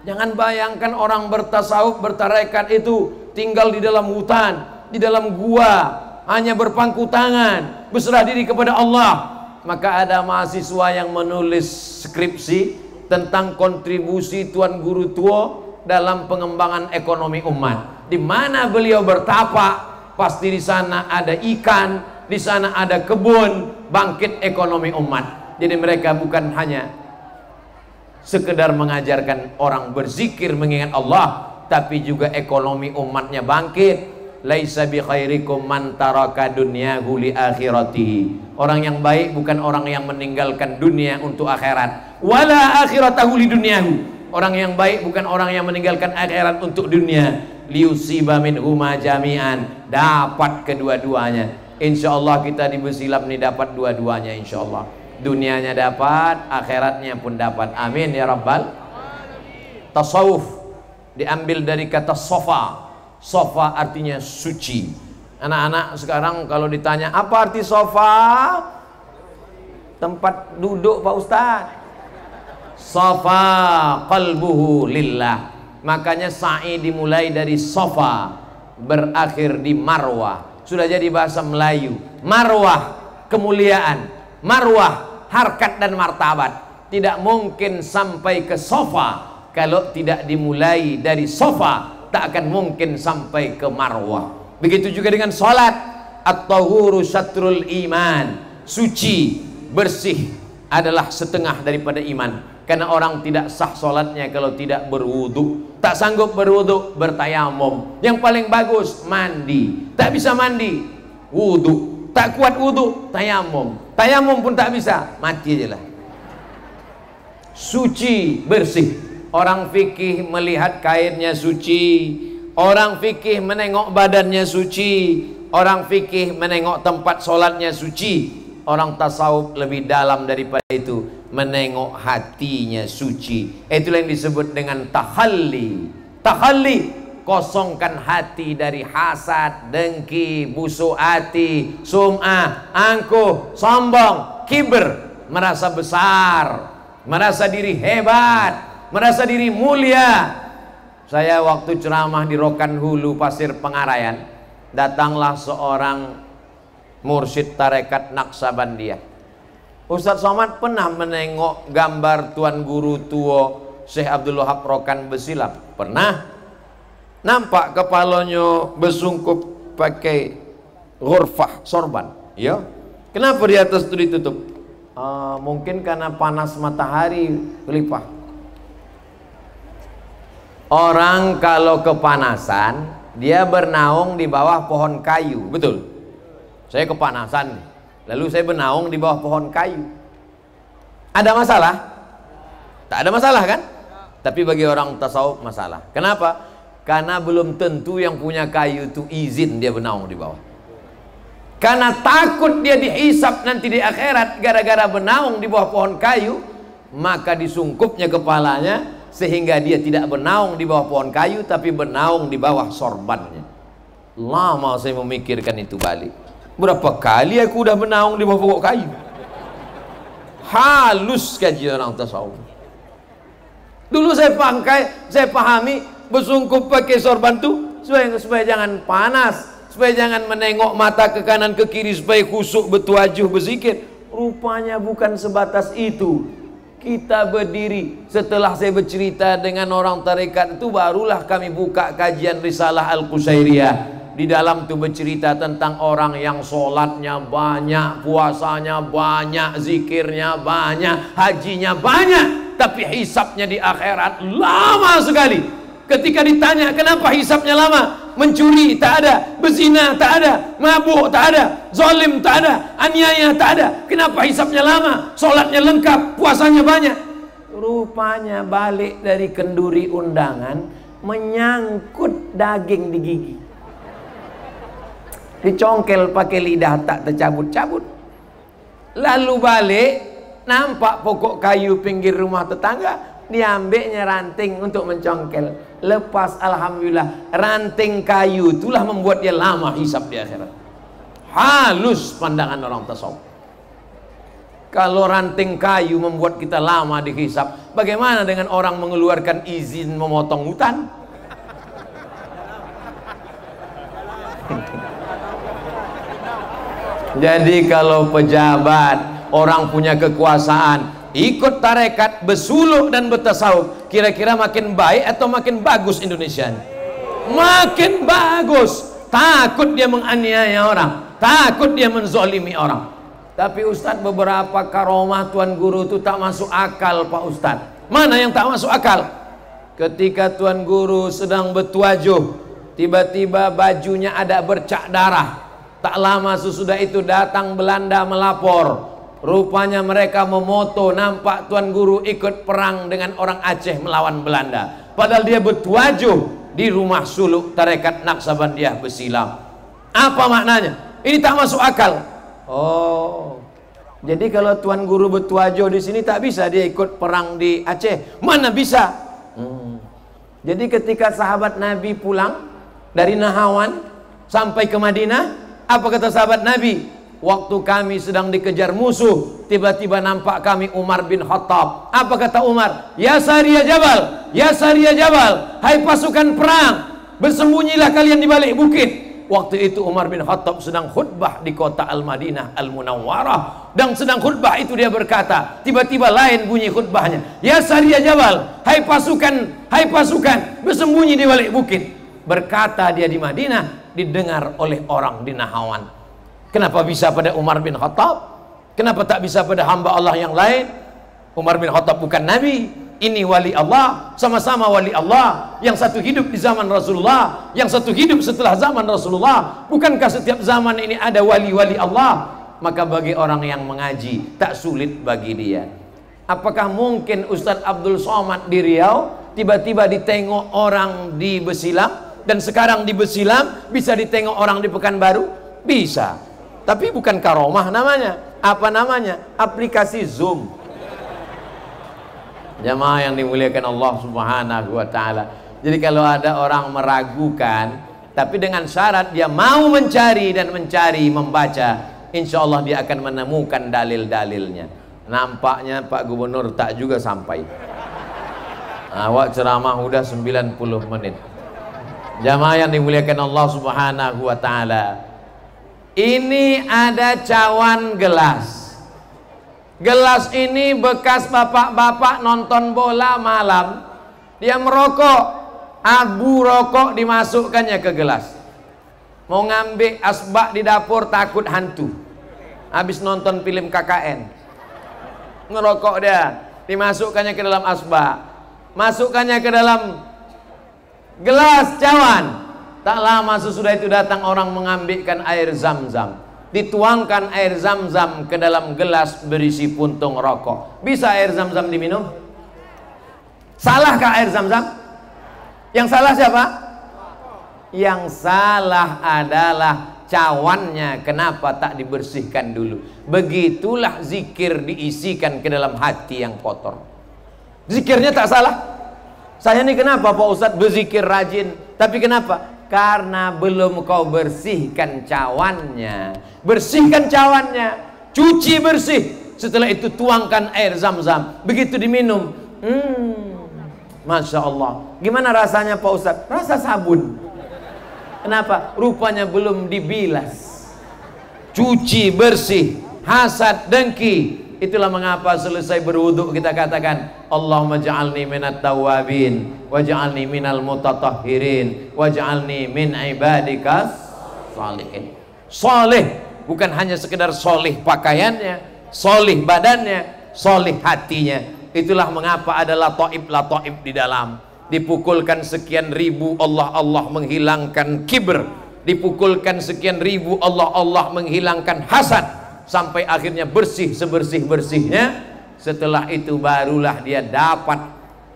Jangan bayangkan orang bertasawuf, bertarekat itu tinggal di dalam hutan, di dalam gua, hanya berpangku tangan, berserah diri kepada Allah. Maka ada mahasiswa yang menulis skripsi tentang kontribusi Tuan Guru Tuo dalam pengembangan ekonomi umat. Di mana beliau bertapa, pasti di sana ada ikan, di sana ada kebun, bangkit ekonomi umat. Jadi mereka bukan hanya sekedar mengajarkan orang berzikir mengingat Allah, tapi juga ekonomi umatnya bangkit. Laisa bi khairikum man taraka dunyahu li akhiratihi. Orang yang baik bukan orang yang meninggalkan dunia untuk akhirat. Wala akhiratahu li dunyahu. Orang yang baik bukan orang yang meninggalkan akhirat untuk dunia. Liusiba minhuma jami'an. Dapat kedua-duanya. Insyaallah kita di Besilab nih dapat dua-duanya insyaallah. Dunianya dapat, akhiratnya pun dapat. Amin ya rabbal. Tasawuf diambil dari kata sofa. Sofa artinya suci. Anak-anak sekarang kalau ditanya apa arti sofa, tempat duduk Pak Ustaz. Sofa qalbuhu lillah. Makanya sa'i dimulai dari sofa, berakhir di marwah. Sudah jadi bahasa Melayu. Marwah kemuliaan, marwah harkat dan martabat. Tidak mungkin sampai ke sofa kalau tidak dimulai dari sofa. Tak akan mungkin sampai ke marwah. Begitu juga dengan salat. At-tahuru syatrul iman. Suci, bersih adalah setengah daripada iman. Karena orang tidak sah salatnya kalau tidak berwudu. Tak sanggup berwudu, bertayamum. Yang paling bagus mandi. Tak bisa mandi, wudu. Tak kuat wudu, tayamum. Tayamum pun tak bisa, mati aja lah. Suci, bersih. Orang fikih melihat kainnya suci, orang fikih menengok badannya suci, orang fikih menengok tempat sholatnya suci, orang tasawuf lebih dalam daripada itu, menengok hatinya suci. Itulah yang disebut dengan takhalli. Takhalli, kosongkan hati dari hasad, dengki, busuk hati, sum'ah, angkuh, sombong, kibir, merasa besar, merasa diri hebat, merasa diri mulia. Saya waktu ceramah di Rokan Hulu, Pasir Pengarayan, datanglah seorang mursyid tarekat Naksabandiyah. Ustadz Somad pernah menengok gambar Tuan Guru Tuo Syekh Abdul Wahab Rokan Besilab? Pernah. Nampak kepalanya bersungkup pakai ghurfah sorban, ya. Kenapa di atas itu ditutup? Mungkin karena panas matahari kelipah. Orang kalau kepanasan, dia bernaung di bawah pohon kayu. Betul? Saya kepanasan, lalu saya bernaung di bawah pohon kayu. Ada masalah? Tak ada masalah kan? Tapi bagi orang tasawuf masalah. Kenapa? Karena belum tentu yang punya kayu itu izin dia bernaung di bawah. Karena takut dia dihisap nanti di akhirat gara-gara bernaung di bawah pohon kayu, maka disungkupnya kepalanya sehingga dia tidak bernaung di bawah pohon kayu tapi bernaung di bawah sorbannya. Lama saya memikirkan itu balik. Berapa kali aku udah bernaung di bawah pokok kayu. Halus kaji orang tasawuf. Dulu saya pahami bersungkup pakai sorban itu supaya jangan panas, supaya jangan menengok mata ke kanan ke kiri, supaya khusyuk bertuajuh berzikir. Rupanya bukan sebatas itu. Kita berdiri setelah saya bercerita dengan orang tarekat itu, barulah kami buka kajian Risalah Al-Qusairiyah. Di dalam itu bercerita tentang orang yang sholatnya banyak, puasanya banyak, zikirnya banyak, hajinya banyak, tapi hisapnya di akhirat lama sekali. Ketika ditanya kenapa hisapnya lama, mencuri tak ada, berzina tak ada, mabuk tak ada, zalim tak ada, aniaya tak ada. Kenapa hisapnya lama? Sholatnya lengkap, puasanya banyak. Rupanya balik dari kenduri undangan, menyangkut daging di gigi. Dicongkel pakai lidah tak tercabut-cabut. Lalu balik, nampak pokok kayu pinggir rumah tetangga, diambilnya ranting untuk mencongkel. Lepas, alhamdulillah, ranting kayu itulah membuat dia lama hisap di akhirat. Halus pandangan orang tasawuf. Kalau ranting kayu membuat kita lama dihisap, bagaimana dengan orang mengeluarkan izin memotong hutan? Jadi kalau pejabat orang punya kekuasaan, ikut tarekat, bersuluk dan bertasawuf, kira-kira makin baik atau makin bagus Indonesia? Makin bagus. Takut dia menganiaya orang, takut dia menzolimi orang. Tapi Ustadz, beberapa karomah Tuan Guru itu tak masuk akal Pak Ustadz. Mana yang tak masuk akal? Ketika Tuan Guru sedang bertuajuh, tiba-tiba bajunya ada bercak darah. Tak lama sesudah itu datang Belanda melapor. Rupanya mereka memoto nampak Tuan Guru ikut perang dengan orang Aceh melawan Belanda. Padahal dia bertuajuh di rumah suluk tarekat Naqsabandiyah Besilam. Apa maknanya? Ini tak masuk akal. Oh, jadi kalau Tuan Guru bertuajuh di sini tak bisa dia ikut perang di Aceh? Mana bisa? Jadi ketika sahabat Nabi pulang dari Nahawan sampai ke Madinah, apa kata sahabat Nabi? Waktu kami sedang dikejar musuh, tiba-tiba nampak kami Umar bin Khattab. Apa kata Umar? Ya Sariyah Jabal, ya Sariyah Jabal, hai pasukan perang, bersembunyilah kalian di balik bukit. Waktu itu Umar bin Khattab sedang khutbah di kota Al-Madinah Al-Munawwarah, dan sedang khutbah itu dia berkata, tiba-tiba lain bunyi khutbahnya, ya Sariyah Jabal, hai pasukan, bersembunyi di balik bukit. Berkata dia di Madinah, didengar oleh orang di Nahawan. Kenapa bisa pada Umar bin Khattab? Kenapa tak bisa pada hamba Allah yang lain? Umar bin Khattab bukan Nabi, ini wali Allah, sama-sama wali Allah. Yang satu hidup di zaman Rasulullah, yang satu hidup setelah zaman Rasulullah. Bukankah setiap zaman ini ada wali-wali Allah? Maka bagi orang yang mengaji, tak sulit bagi dia. Apakah mungkin Ustadz Abdul Somad di Riau tiba-tiba ditengok orang di Besilam, dan sekarang di Besilam bisa ditengok orang di Pekanbaru? Bisa. Tapi bukan karomah namanya. Apa namanya? Aplikasi Zoom. Jamaah yang dimuliakan Allah Subhanahu wa Ta'ala. Jadi kalau ada orang meragukan, tapi dengan syarat dia mau mencari dan mencari, membaca, insya Allah dia akan menemukan dalil-dalilnya. Nampaknya Pak Gubernur tak juga sampai. Awak ceramah udah 90 menit. Jamaah yang dimuliakan Allah Subhanahu wa Ta'ala, ini ada cawan gelas. Gelas ini bekas bapak-bapak nonton bola malam, dia merokok, abu rokok dimasukkannya ke gelas. Mau ngambil asbak di dapur, takut hantu. Habis nonton film KKN, ngerokok dia, dimasukkannya ke dalam asbak, masukkannya ke dalam gelas cawan. Tak lama sesudah itu datang orang mengambilkan air zam-zam, dituangkan air zam-zam ke dalam gelas berisi puntung rokok. Bisa air zam-zam diminum? Salahkah air zam-zam? Yang salah siapa? Yang salah adalah cawannya. Kenapa tak dibersihkan dulu? Begitulah zikir diisikan ke dalam hati yang kotor. Zikirnya tak salah. Saya ini kenapa Pak Ustadz berzikir rajin, tapi kenapa? Karena belum kau bersihkan cawannya. Bersihkan cawannya, cuci bersih. Setelah itu tuangkan air zam-zam. Begitu diminum, Masya Allah. Gimana rasanya Pak Ustadz? Rasa sabun. Kenapa? Rupanya belum dibilas. Cuci bersih, hasad, dengki. Itulah mengapa selesai berwudu kita katakan, Allahumma ja'alni minat tawabin, waj'alni minal mutatahhirin, waj'alni min ibadikas salihin. Soleh bukan hanya sekedar soleh pakaiannya, soleh badannya, soleh hatinya. Itulah mengapa ada lataib di dalam. Dipukulkan sekian ribu Allah menghilangkan kibr, dipukulkan sekian ribu Allah menghilangkan hasad, sampai akhirnya bersih sebersih-bersihnya. Setelah itu barulah dia dapat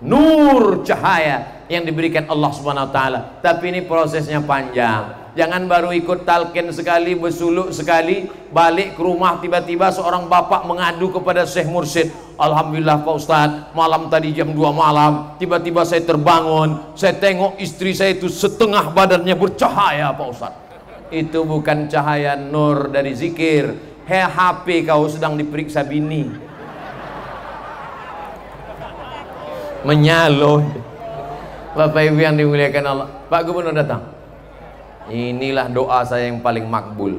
nur cahaya yang diberikan Allah Subhanahu wa Ta'ala. Tapi ini prosesnya panjang. Jangan baru ikut talqin sekali, bersuluk sekali, balik ke rumah tiba-tiba seorang bapak mengadu kepada Syekh Mursyid, alhamdulillah Pak Ustadz, malam tadi jam 2 malam tiba-tiba saya terbangun, saya tengok istri saya itu setengah badannya bercahaya Pak Ustadz. Itu bukan cahaya nur dari zikir. HP kau sedang diperiksa bini, menyalo. Bapak Ibu yang dimuliakan Allah, Pak Gubernur datang. Inilah doa saya yang paling makbul.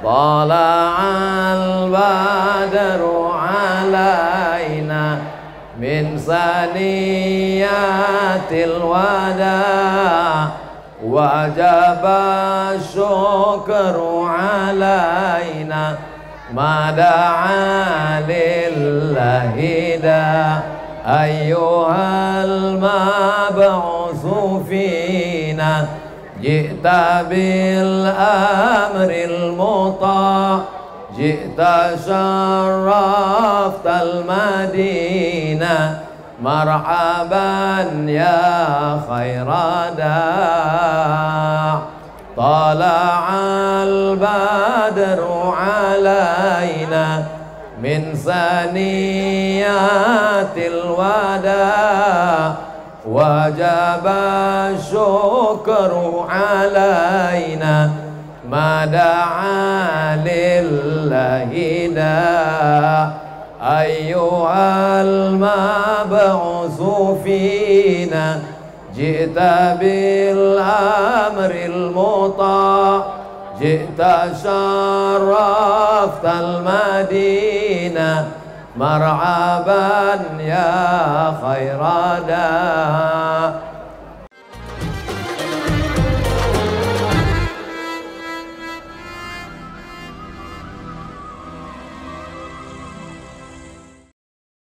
طلع البدر علينا من ثنيات الوداع وجب الشكر علينا ما دعا لله داع أيها المبعوث فينا جئت بالأمر المطاع جئت شرفت المدينة مرحبا يا خير داع طلع البدر علينا من ثنيات الوداع وجب الشكر علينا ما دعا لله داع أيها المبعوث فينا جئت بالأمر المطاع جئت شرفت المدينة مرحبا يا خير داع